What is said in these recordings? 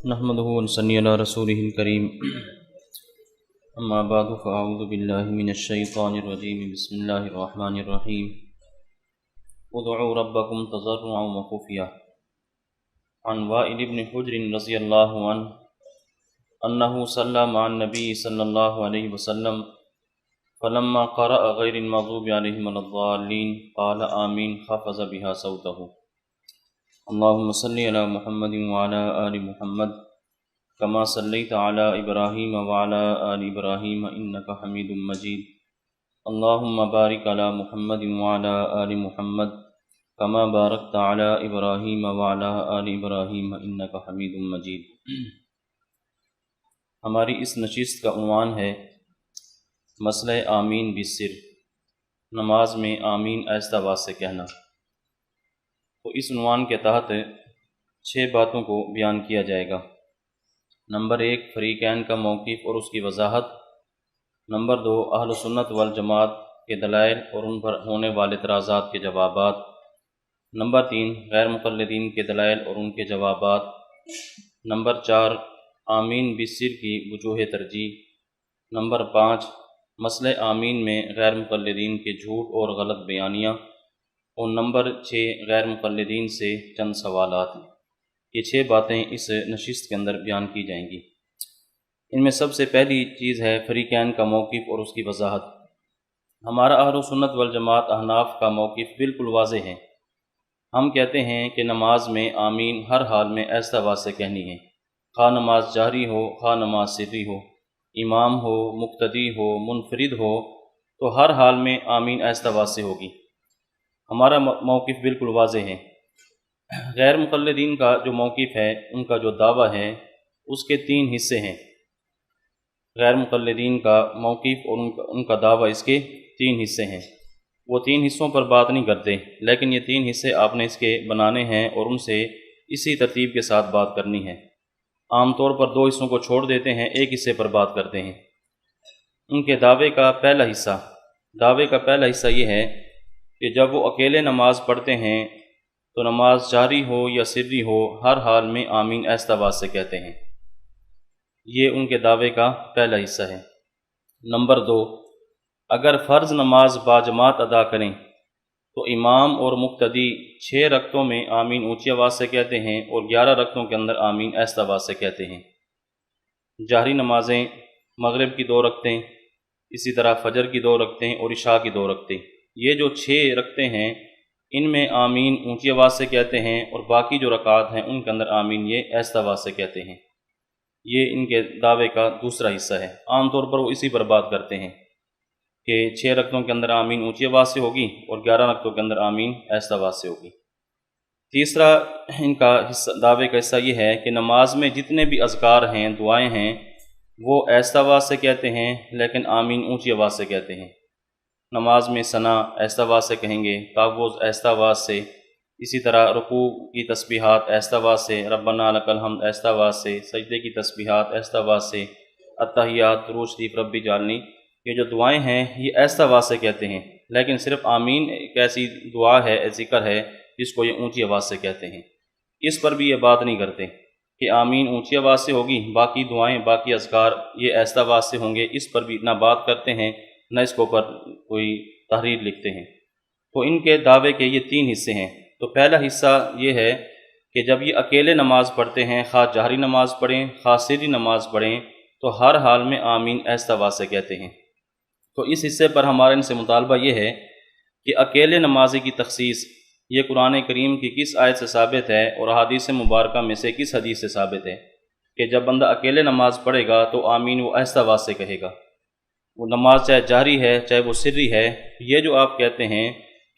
نحمده ونصلي على رسوله الكريم اما بعد فاعوذ بالله من الشيطان الرجيم بسم الله الرحمن الرحيم ادعوا ربكم تضرعا وخفيا عن وائل بن حجر رضي الله عنه انه صلى مع النبي صلى الله عليه وسلم فلما قرأ غير المغضوب عليهم ولا الضالين قال آمين خفض بها صوته اللهم صل على محمد وعلى آل محمد كما صليت على إبراهيم وعلى آل إبراهيم إنك حميد مجيد اللهم بارك على محمد وعلى آل محمد كما باركت على إبراهيم وعلى آل إبراهيم إنك حميد مجيد۔ ہماری اس نشست کا عنوان ہے مسئلہ آمین بالسر، نماز میں آمین آہستہ آواز سے کہنا۔ تو اس عنوان کے تحت 6 باتوں کو بیان کیا جائے گا۔ نمبر 1 فریقین کا موقف اور اس کی وضاحت۔ نمبر 2 اہل سنت والجماعت کے دلائل اور ان پر ہونے والے اعتراضات کے جوابات۔ نمبر 3 غیر مقلدین کے دلائل اور ان کے جوابات۔ نمبر 4 آمین بالسر کی وجوہ ترجیح۔ نمبر 5 مسئلہ آمین میں غیر مقلدین کے جھوٹ اور غلط بیانیاں، اور نمبر 6 غیر مقلدین سے چند سوالات۔ یہ 6 باتیں اس نشست کے اندر بیان کی جائیں گی۔ ان میں سب سے پہلی چیز ہے فریقین کا موقف اور اس کی وضاحت۔ ہمارا اہل سنت والجماعت احناف کا موقف بالکل واضح ہے۔ ہم کہتے ہیں کہ نماز میں آمین ہر حال میں آہستہ آواز سے کہنی ہے، خواہ نماز جہری ہو خواہ نماز سری ہو، امام ہو مقتدی ہو منفرد ہو، تو ہر حال میں آمین آہستہ آواز سے ہوگی۔ ہمارا موقف بالکل واضح ہے۔ غیر مقلدین کا جو موقف ہے، ان کا جو دعویٰ ہے، اس کے 3 حصے ہیں۔ غیر مقلدین کا موقف اور ان کا دعویٰ، اس کے 3 حصے ہیں۔ وہ 3 حصوں پر بات نہیں کرتے، لیکن یہ 3 حصے آپ نے اس کے بنانے ہیں اور ان سے اسی ترتیب کے ساتھ بات کرنی ہے۔ عام طور پر 2 حصوں کو چھوڑ دیتے ہیں، ایک حصے پر بات کرتے ہیں۔ ان کے دعوے کا پہلا حصہ یہ ہے کہ جب وہ اکیلے نماز پڑھتے ہیں تو نماز جاری ہو یا سری ہو، ہر حال میں آمین آہستہ آواز سے کہتے ہیں۔ یہ ان کے دعوے کا پہلا حصہ ہے۔ نمبر 2 اگر فرض نماز باجماعت ادا کریں تو امام اور مقتدی 6 رکعتوں میں آمین اونچی آواز سے کہتے ہیں اور 11 رکعتوں کے اندر آمین آہستہ آواز سے کہتے ہیں۔ جہری نمازیں مغرب کی 2 رکعتیں، اسی طرح فجر کی 2 رکعتیں اور عشاء کی 2 رکعتیں، یہ جو 6 رکعتیں ہیں ان میں آمین اونچی آواز سے کہتے ہیں، اور باقی جو رکعات ہیں ان کے اندر آمین یہ آہستہ آواز سے کہتے ہیں۔ یہ ان کے دعوے کا دوسرا حصہ ہے۔ عام طور پر وہ اسی پر بات کرتے ہیں کہ 6 رکعتوں کے اندر آمین اونچی آواز سے ہوگی اور 11 رکعتوں کے اندر آمین آہستہ آواز سے ہوگی۔ تیسرا ان کا دعوے کا حصہ یہ ہے کہ نماز میں جتنے بھی اذکار ہیں، دعائیں ہیں، وہ آہستہ آواز سے کہتے ہیں لیکن آمین اونچی آواز سے کہتے ہیں۔ نماز میں ثنا آہستہ آواز سے کہیں گے، تعوذ آہستہ آواز سے، اسی طرح رکوع کی تسبیحات آہستہ آواز سے، ربنا لک الحمد آہستہ آواز سے، سجدے کی تسبیحات آہستہ آواز سے، التحیات درود شریف ربی جعلنی، یہ جو دعائیں ہیں یہ آہستہ آواز سے کہتے ہیں، لیکن صرف آمین ایک ایسی دعا ہے، ذکر ہے جس کو یہ اونچی آواز سے کہتے ہیں۔ اس پر بھی یہ بات نہیں کرتے کہ آمین اونچی آواز سے ہوگی، باقی دعائیں باقی اذکار یہ آہستہ آواز سے ہوں گے، اس پر بھی نہ بات کرتے ہیں نہ اس کے اوپر کوئی تحریر لکھتے ہیں۔ تو ان کے دعوے کے یہ 3 حصے ہیں۔ تو پہلا حصہ یہ ہے کہ جب یہ اکیلے نماز پڑھتے ہیں، خواہ جہری نماز پڑھیں خواہ سری نماز پڑھیں، تو ہر حال میں آمین آہستہ آواز سے کہتے ہیں۔ تو اس حصے پر ہمارا ان سے مطالبہ یہ ہے کہ اکیلے نمازی کی تخصیص یہ قرآن کریم کی کس آیت سے ثابت ہے اور احادیث مبارکہ میں سے کس حدیث سے ثابت ہے کہ جب بندہ اکیلے نماز پڑھے گا تو آمین وہ آہستہ آواز سے کہے گا، وہ نماز چاہے جہری ہے چاہے وہ سری ہے۔ یہ جو آپ کہتے ہیں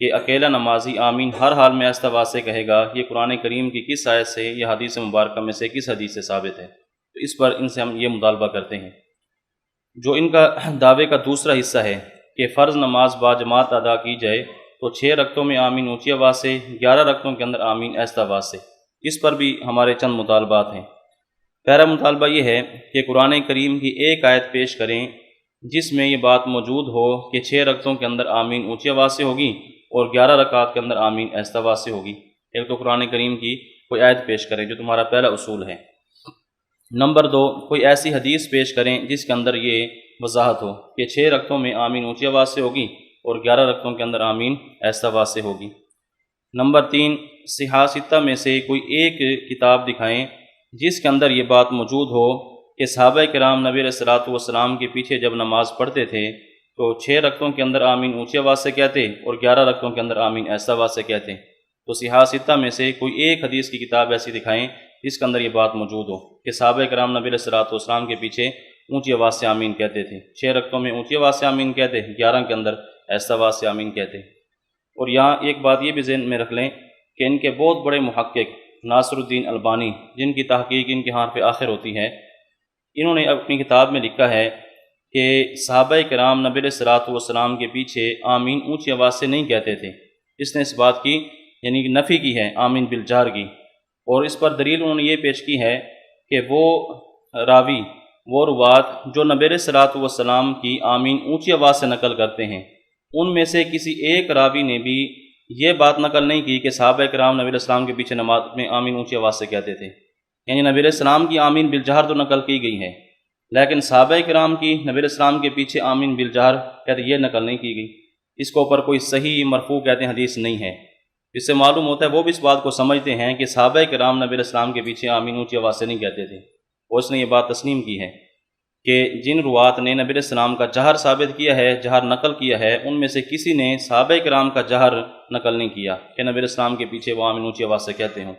کہ اکیلا نمازی آمین ہر حال میں آہستہ آواز سے کہے گا، یہ قرآن کریم کی کس آیت سے، یہ حدیث مبارکہ میں سے کس حدیث سے ثابت ہے؟ تو اس پر ان سے ہم یہ مطالبہ کرتے ہیں۔ جو ان کا دعوے کا دوسرا حصہ ہے کہ فرض نماز باجماعت ادا کی جائے تو 6 رکعتوں میں آمین اونچی آواز سے، 11 رکعتوں کے اندر آمین آہستہ آواز سے، اس پر بھی ہمارے چند مطالبات ہیں۔ پہلا مطالبہ یہ ہے کہ قرآن کریم کی ایک آیت پیش کریں جس میں یہ بات موجود ہو کہ 6 رکعتوں کے اندر آمین اونچی آواز سے ہوگی اور 11 رکعات کے اندر آمین آہستہ آواز سے ہوگی۔ ایک تو قرآن کریم کی کوئی آیت پیش کریں، جو تمہارا پہلا اصول ہے۔ نمبر 2، کوئی ایسی حدیث پیش کریں جس کے اندر یہ وضاحت ہو کہ 6 رکعتوں میں آمین اونچی آواز سے ہوگی اور 11 رکعتوں کے اندر آمین آہستہ آواز سے ہوگی۔ نمبر 3، صحاح ستہ میں سے کوئی ایک کتاب دکھائیں جس کے اندر یہ بات موجود ہو کہ صحابہ کرام نبی علیہ الصلوۃ والسلام کے پیچھے جب نماز پڑھتے تھے تو 6 رکعتوں کے اندر آمین اونچی آواز سے کہتے اور 11 رکعتوں کے اندر آمین آہستہ آواز سے کہتے۔ تو صحاح ستہ میں سے کوئی ایک حدیث کی کتاب ایسی دکھائیں جس کے اندر یہ بات موجود ہو کہ صحابہ کرام نبی علیہ الصلوۃ والسلام کے پیچھے اونچی آواز سے آمین کہتے تھے، 6 رکعتوں میں اونچی آواز سے آمین کہتے، 11 کے اندر آہستہ آواز سے آمین کہتے۔ اور یہاں ایک بات یہ بھی ذہن میں رکھ لیں کہ ان کے بہت بڑے محقق ناصر الدین البانی، جن کی تحقیق ان کے حرف آخر ہوتی ہے، انہوں نے اپنی کتاب میں لکھا ہے کہ صحابہ کرام نبی علیہ الصلوۃ والسلام کے پیچھے آمین اونچی آواز سے نہیں کہتے تھے۔ اس نے اس بات کی یعنی نفی کی ہے آمین بالجہر کی، اور اس پر دلیل انہوں نے یہ پیش کی ہے کہ وہ راوی، وہ روات جو نبی علیہ الصلوۃ والسلام کی آمین اونچی آواز سے نقل کرتے ہیں، ان میں سے کسی ایک راوی نے بھی یہ بات نقل نہیں کی کہ صحابہ کرام نبی علیہ السلام کے پیچھے نماز میں آمین اونچی آواز سے کہتے تھے۔ یعنی نبی علیہ السلام کی آمین بالجہر تو نقل کی گئی ہے، لیکن صحابہ کرام کی نبی علیہ السلام کے پیچھے آمین بالجہر کہتے یہ نقل نہیں کی گئی۔ اس کے اوپر کوئی صحیح مرفوع کہتے ہیں حدیث نہیں ہے۔ اس سے معلوم ہوتا ہے وہ بھی اس بات کو سمجھتے ہیں کہ صحابہ کرام نبی علیہ السلام کے پیچھے آمین اونچی آواز سے نہیں کہتے تھے، اور اس نے یہ بات تسلیم کی ہے کہ جن روات نے نبی علیہ السلام کا جہر ثابت کیا ہے، جہر نقل کیا ہے، ان میں سے کسی نے صحابہ کرام کا جہر نقل نہیں کیا کہ نبی علیہ السلام کے پیچھے وہ آمین اونچی آواز سے کہتے ہوں۔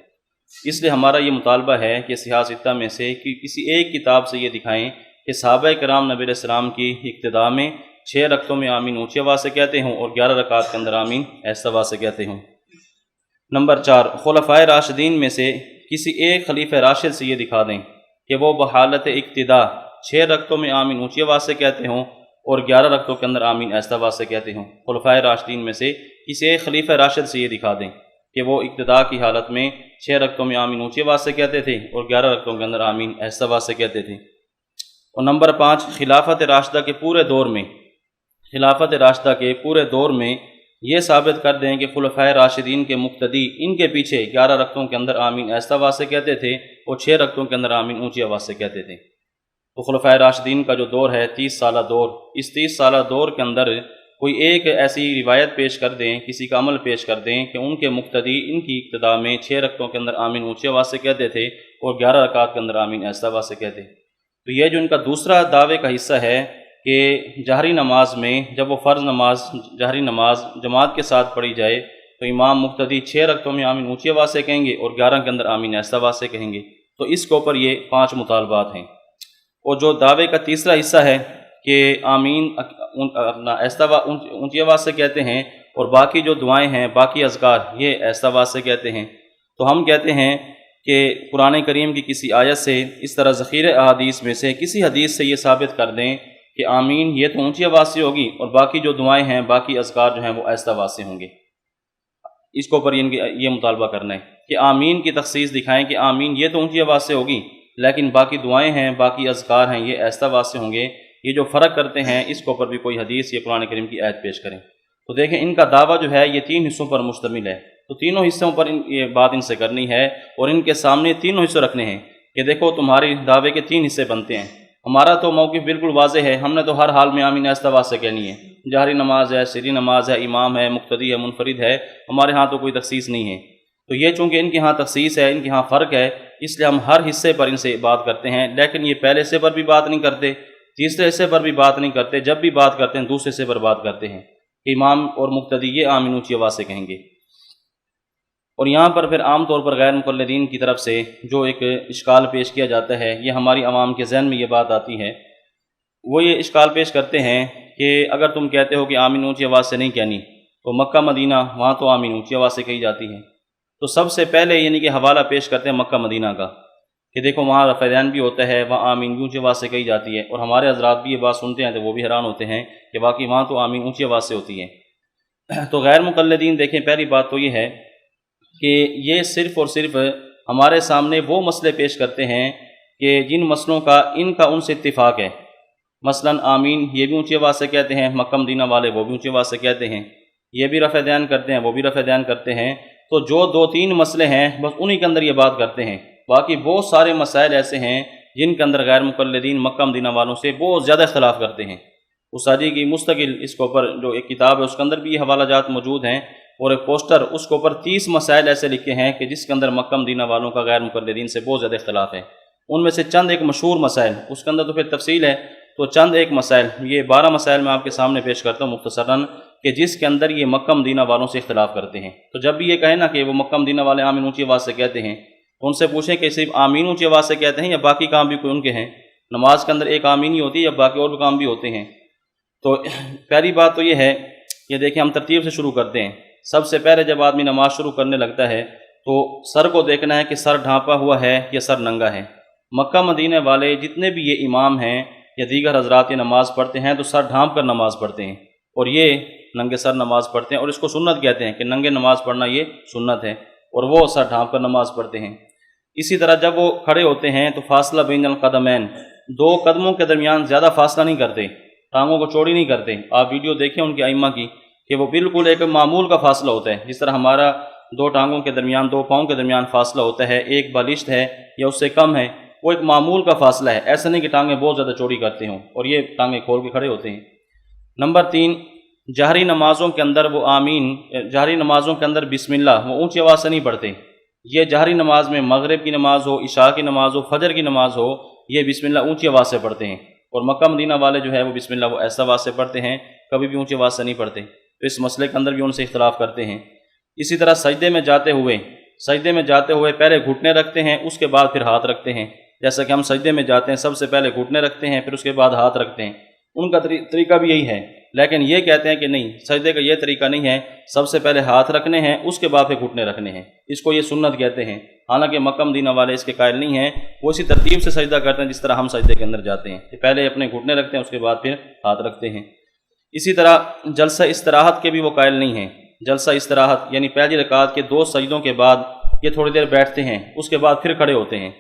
اس لیے ہمارا یہ مطالبہ ہے کہ صحاح ستہ میں سے کسی ایک کتاب سے یہ دکھائیں کہ صحابہ کرام نبی علیہ السلام کی اقتداء میں 6 رکعتوں میں آمین اونچی آواز سے کہتے ہوں اور 11 رکعات کے اندر آمین آہستہ آواز سے کہتے ہوں۔ نمبر 4، خلفائے راشدین میں سے کسی ایک خلیفہ راشد سے یہ دکھا دیں کہ وہ بحالت اقتداء 6 رکعتوں میں آمین اونچی آواز سے کہتے ہوں اور 11 رکعتوں کے اندر آمین آہستہ آواز سے کہتے ہوں۔ خلفائے راشدین میں سے کسی ایک خلیفہ راشد سے یہ دکھا دیں کہ وہ اقتداء کی حالت میں 6 رکعتوں میں آمین اونچی آواز سے کہتے تھے اور 11 رکعتوں کے اندر آمین آہستہ آواز سے کہتے تھے۔ اور نمبر 5، خلافت راشدہ کے پورے دور میں یہ ثابت کر دیں کہ خلفائے راشدین کے مقتدی ان کے پیچھے 11 رکعتوں کے اندر آمین آہستہ آواز سے کہتے تھے اور 6 رکعتوں کے اندر آمین اونچی آواز سے کہتے تھے۔ تو خلفائے راشدین کا جو دور ہے 30 سالہ دور، اس 30 سالہ دور کے اندر کوئی ایک ایسی روایت پیش کر دیں، کسی کا عمل پیش کر دیں کہ ان کے مقتدی ان کی اقتداء میں 6 رکعتوں کے اندر آمین اونچی آواز سے کہتے تھے اور 11 رکعات کے اندر آمین آہستہ آواز سے کہتے۔ تو یہ جو ان کا دوسرا دعوے کا حصہ ہے کہ جہری نماز میں جب وہ فرض نماز جہری نماز جماعت کے ساتھ پڑھی جائے تو امام مقتدی 6 رکعتوں میں آمین اونچی آواز سے کہیں گے اور 11 کے اندر آمین آہستہ آواز سے کہیں گے۔ تو اس کے اوپر یہ 5 مطالبات ہیں۔ اور جو دعوے کا تیسرا حصہ ہے کہ آمین اپنا آہستہ اونچی آواز سے کہتے ہیں اور باقی جو دعائیں ہیں، باقی اذکار یہ آہستہ آواز سے کہتے ہیں، تو ہم کہتے ہیں کہ قرآن کریم کی کسی آیت سے، اس طرح ذخیرہ احادیث میں سے کسی حدیث سے یہ ثابت کر دیں کہ آمین یہ تو اونچی آواز سے ہوگی اور باقی جو دعائیں ہیں، باقی اذکار جو ہیں وہ آہستہ آواز سے ہوں گے۔ اس کے اوپر یہ مطالبہ کرنا ہے کہ آمین کی تخصیص دکھائیں کہ آمین یہ تو اونچی آواز سے ہوگی لیکن باقی دعائیں ہیں، باقی اذکار ہیں، یہ آہستہ آواز سے ہوں گے۔ یہ جو فرق کرتے ہیں اس کے اوپر بھی کوئی حدیث یا قرآن کریم کی آیت پیش کریں۔ تو دیکھیں ان کا دعویٰ جو ہے یہ 3 حصوں پر مشتمل ہے، تو تینوں حصوں پر یہ بات ان سے کرنی ہے اور ان کے سامنے تینوں حصے رکھنے ہیں کہ دیکھو تمہارے دعوے کے 3 حصے بنتے ہیں۔ ہمارا تو موقف بالکل واضح ہے، ہم نے تو ہر حال میں آمین آہستہ آواز سے کہنی ہے، جہری نماز ہے، سری نماز ہے، امام ہے، مقتدی ہے، منفرد ہے، ہمارے ہاں تو کوئی تخصیص نہیں ہے۔ تو یہ چونکہ ان کے ہاں تخصیص ہے، ان کے ہاں فرق ہے، اس لیے ہم ہر حصے پر ان سے بات کرتے ہیں، لیکن یہ پہلے حصے پر بھی بات نہیں کرتے، تیسرے حصے پر بھی بات نہیں کرتے، جب بھی بات کرتے ہیں دوسرے حصے پر بات کرتے ہیں کہ امام اور مقتدی یہ آمین اونچی آواز سے کہیں گے۔ اور یہاں پر پھر عام طور پر غیر مقلدین کی طرف سے جو ایک اشکال پیش کیا جاتا ہے، یہ ہماری عوام کے ذہن میں یہ بات آتی ہے، وہ یہ اشکال پیش کرتے ہیں کہ اگر تم کہتے ہو کہ آمین اونچی آواز سے نہیں کہنی تو مکہ مدینہ وہاں تو آمین اونچی آواز سے کہی جاتی ہے۔ تو سب سے پہلے یعنی کہ حوالہ پیش کرتے ہیں مکہ مدینہ کا کہ دیکھو وہاں رفع دین بھی ہوتا ہے، وہاں آمین اونچی آواز سے کہی جاتی ہے، اور ہمارے حضرات بھی یہ بات سنتے ہیں تو وہ بھی حیران ہوتے ہیں کہ واقعی وہاں تو آمین اونچی آواز سے ہوتی ہے۔ تو غیر مقلدین دیکھیں پہلی بات تو یہ ہے کہ یہ صرف اور صرف ہمارے سامنے وہ مسئلے پیش کرتے ہیں کہ جن مسئلوں کا ان سے اتفاق ہے۔ مثلا آمین یہ بھی اونچی آواز سے کہتے ہیں، مکہ مدینہ والے وہ بھی اونچی آواز سے کہتے ہیں، یہ بھی رفع دین کرتے ہیں، وہ بھی رفع دین کرتے ہیں۔ تو جو 2-3 مسئلے ہیں بس انہی کے اندر یہ بات کرتے ہیں، باقی بہت سارے مسائل ایسے ہیں جن کے اندر غیر مقلدین مکہ مدینہ والوں سے بہت زیادہ اختلاف کرتے ہیں۔ استادی کی مستقل اس کے اوپر جو ایک کتاب ہے اس کے اندر بھی یہ حوالہ جات موجود ہیں، اور ایک پوسٹر اس کے اوپر 30 مسائل ایسے لکھے ہیں کہ جس کے اندر مکہ مدینہ والوں کا غیر مقلدین سے بہت زیادہ اختلاف ہے۔ ان میں سے چند ایک مشہور مسائل، اس کے اندر تو پھر تفصیل ہے، تو چند ایک مسائل، یہ 12 مسائل میں آپ کے سامنے پیش کرتا ہوں مختصراً، کہ جس کے اندر یہ مکہ مدینہ والوں سے اختلاف کرتے ہیں۔ تو جب بھی یہ کہیں نا کہ وہ مکہ مدینہ والے آمین اونچی آواز سے کہتے ہیں، تو ان سے پوچھیں کہ صرف آمین اونچی آواز سے کہتے ہیں یا باقی کام بھی کوئی ان کے ہیں؟ نماز کے اندر ایک آمین ہی ہوتی ہے یا باقی اور بھی کام بھی ہوتے ہیں؟ تو پہلی بات تو یہ ہے، یہ دیکھیں ہم ترتیب سے شروع کرتے ہیں۔ سب سے پہلے جب آدمی نماز شروع کرنے لگتا ہے تو سر کو دیکھنا ہے کہ سر ڈھانپا ہوا ہے یا سر ننگا ہے۔ مکہ مدینہ والے جتنے بھی یہ امام ہیں یا دیگر حضرات یہ نماز پڑھتے ہیں تو سر ڈھانپ کر نماز پڑھتے ہیں، اور یہ ننگے سر نماز پڑھتے ہیں، اور اس کو سنت کہتے ہیں کہ ننگے نماز پڑھنا یہ سنت ہے، اور وہ سر ڈھانپ کر نماز پڑھتے ہیں۔ اسی طرح جب وہ کھڑے ہوتے ہیں تو فاصلہ بین القدمین، 2 قدموں کے درمیان زیادہ فاصلہ نہیں کرتے، ٹانگوں کو چوڑی نہیں کرتے۔ آپ ویڈیو دیکھیں ان کے ائمہ کی کہ وہ بالکل ایک معمول کا فاصلہ ہوتا ہے، جس طرح ہمارا 2 ٹانگوں کے درمیان 2 پاؤں کے درمیان فاصلہ ہوتا ہے، ایک بالشت ہے یا اس سے کم ہے، وہ ایک معمول کا فاصلہ ہے، ایسا نہیں کہ ٹانگیں بہت زیادہ چوڑی کرتے ہوں اور یہ ٹانگیں کھول کے کھڑے ہوتے ہیں۔ نمبر 3، جہری نمازوں کے اندر وہ آمین، جہری نمازوں کے اندر بسم اللہ وہ اونچی آواز سے نہیں پڑھتے۔ یہ جہری نماز میں مغرب کی نماز ہو، عشاء کی نماز ہو، فجر کی نماز ہو، یہ بسم اللہ اونچی آواز سے پڑھتے ہیں، اور مکہ مدینہ والے جو ہے وہ بسم اللہ وہ ایسا آواز سے پڑھتے ہیں، کبھی بھی اونچی آواز سے نہیں پڑھتے۔ تو اس مسئلے کے اندر بھی ان سے اختلاف کرتے ہیں۔ اسی طرح سجدے میں جاتے ہوئے پہلے گھٹنے رکھتے ہیں، اس کے بعد پھر ہاتھ رکھتے ہیں۔ جیسا کہ ہم سجدے میں جاتے ہیں سب سے پہلے گھٹنے رکھتے ہیں، پھر اس کے بعد ہاتھ رکھتے ہیں، ان کا طریقہ بھی یہی ہے، لیکن یہ کہتے ہیں کہ نہیں، سجدے کا یہ طریقہ نہیں ہے، سب سے پہلے ہاتھ رکھنے ہیں، اس کے بعد پھر گھٹنے رکھنے ہیں، اس کو یہ سنت کہتے ہیں۔ حالانکہ مکہ مدینہ والے اس کے قائل نہیں ہیں، وہ اسی ترتیب سے سجدہ کرتے ہیں جس طرح ہم سجدے کے اندر جاتے ہیں، کہ پہلے اپنے گھٹنے رکھتے ہیں، اس کے بعد پھر ہاتھ رکھتے ہیں۔ اسی طرح جلسہ استراحت کے بھی وہ قائل نہیں ہیں۔ جلسہ استراحت یعنی پہلی رکعت کے 2 سجدوں کے بعد یہ تھوڑی دیر بیٹھتے ہیں، اس کے بعد پھر کھڑے ہوتے ہیں،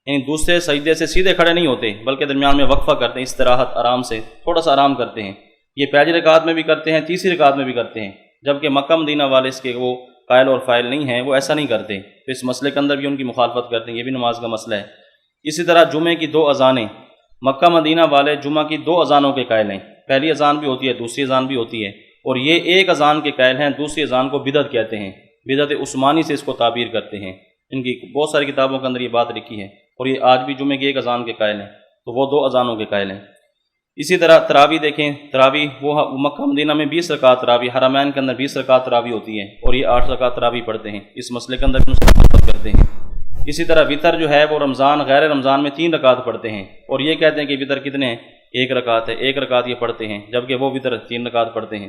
یعنی دوسرے سجدے سے سیدھے کھڑے نہیں ہوتے بلکہ درمیان میں وقفہ کرتے ہیں، استراحت، آرام سے تھوڑا سا آرام کرتے ہیں۔ یہ پہلی رکعت میں بھی کرتے ہیں، تیسری رکعت میں بھی کرتے ہیں، جبکہ مکہ مدینہ والے اس کے وہ قائل اور فائل نہیں ہیں، وہ ایسا نہیں کرتے۔ تو اس مسئلے کے اندر بھی ان کی مخالفت کرتے ہیں، یہ بھی نماز کا مسئلہ ہے۔ اسی طرح جمعے کی 2 اذانیں، مکہ مدینہ والے جمعہ کی 2 اذانوں کے قائل ہیں، پہلی اذان بھی ہوتی ہے، دوسری اذان بھی ہوتی ہے، اور یہ ایک اذان کے قائل ہیں، دوسری اذان کو بدعت کہتے ہیں، بدعت عثمانی سے اس کو تعبیر کرتے ہیں۔ ان کی بہت ساری کتابوں کے اندر یہ بات لکھی ہے، اور یہ آج بھی جمعے کی 1 اذان کے قائل ہیں، تو وہ 2 اذانوں کے قائل ہیں۔ اسی طرح تراویح دیکھیں، تراویح وہ مکہ مدینہ میں 20 رکعت تراویح، حرمین کے اندر 20 رکعت تراویح ہوتی ہے، اور یہ 8 رکعت تراویح پڑھتے ہیں، اس مسئلے کے اندر بھی مخالفت کرتے ہیں۔ اسی طرح وطر جو ہے وہ رمضان غیر رمضان میں 3 رکعت پڑھتے ہیں، اور یہ کہتے ہیں کہ وطر کتنے ہیں؟ 1 رکعت ہے، 1 رکعت یہ پڑھتے ہیں، جبکہ وہ وطر 3 رکعت پڑھتے ہیں۔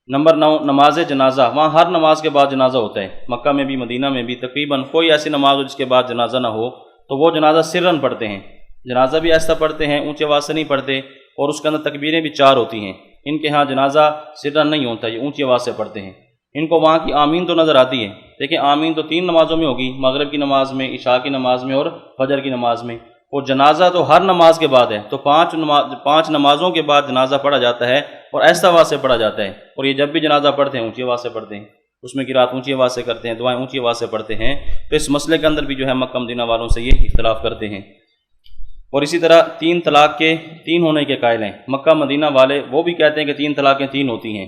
نمبر 9، نماز جنازہ، وہاں ہر نماز کے بعد جنازہ ہوتا ہے، مکہ میں بھی مدینہ میں بھی تقریباً کوئی ایسی نماز ہو جس کے بعد جنازہ نہ ہو تو وہ جنازہ سرن پڑھتے ہیں، جنازہ بھی ایسا پڑھتے ہیں، اونچی آواز سے نہیں پڑھتے، اور اس کے اندر تکبیریں بھی 4 ہوتی ہیں۔ ان کے ہاں جنازہ سرن نہیں ہوتا، یہ اونچی آواز سے پڑھتے ہیں۔ ان کو وہاں کی آمین تو نظر آتی ہے، دیکھیں آمین تو 3 نمازوں میں ہوگی، مغرب کی نماز میں، عشاء کی نماز میں اور فجر کی نماز میں، اور جنازہ تو ہر نماز کے بعد ہے، تو 5 نمازوں کے بعد جنازہ پڑھا جاتا ہے، اور ایسا آواز سے پڑھا جاتا ہے، اور یہ جب بھی جنازہ پڑھتے ہیں اونچی آواز سے پڑھتے ہیں، اس میں قرات اونچی آواز سے کرتے ہیں، دعائیں اونچی آواز سے پڑھتے ہیں۔ تو اس مسئلے کے اندر بھی جو ہے مکہ مدینہ والوں سے یہ اختلاف کرتے ہیں۔ اور اسی طرح 3 طلاق کے 3 ہونے کے قائل ہیں، مکہ مدینہ والے وہ بھی کہتے ہیں کہ 3 طلاقیں 3 ہوتی ہیں۔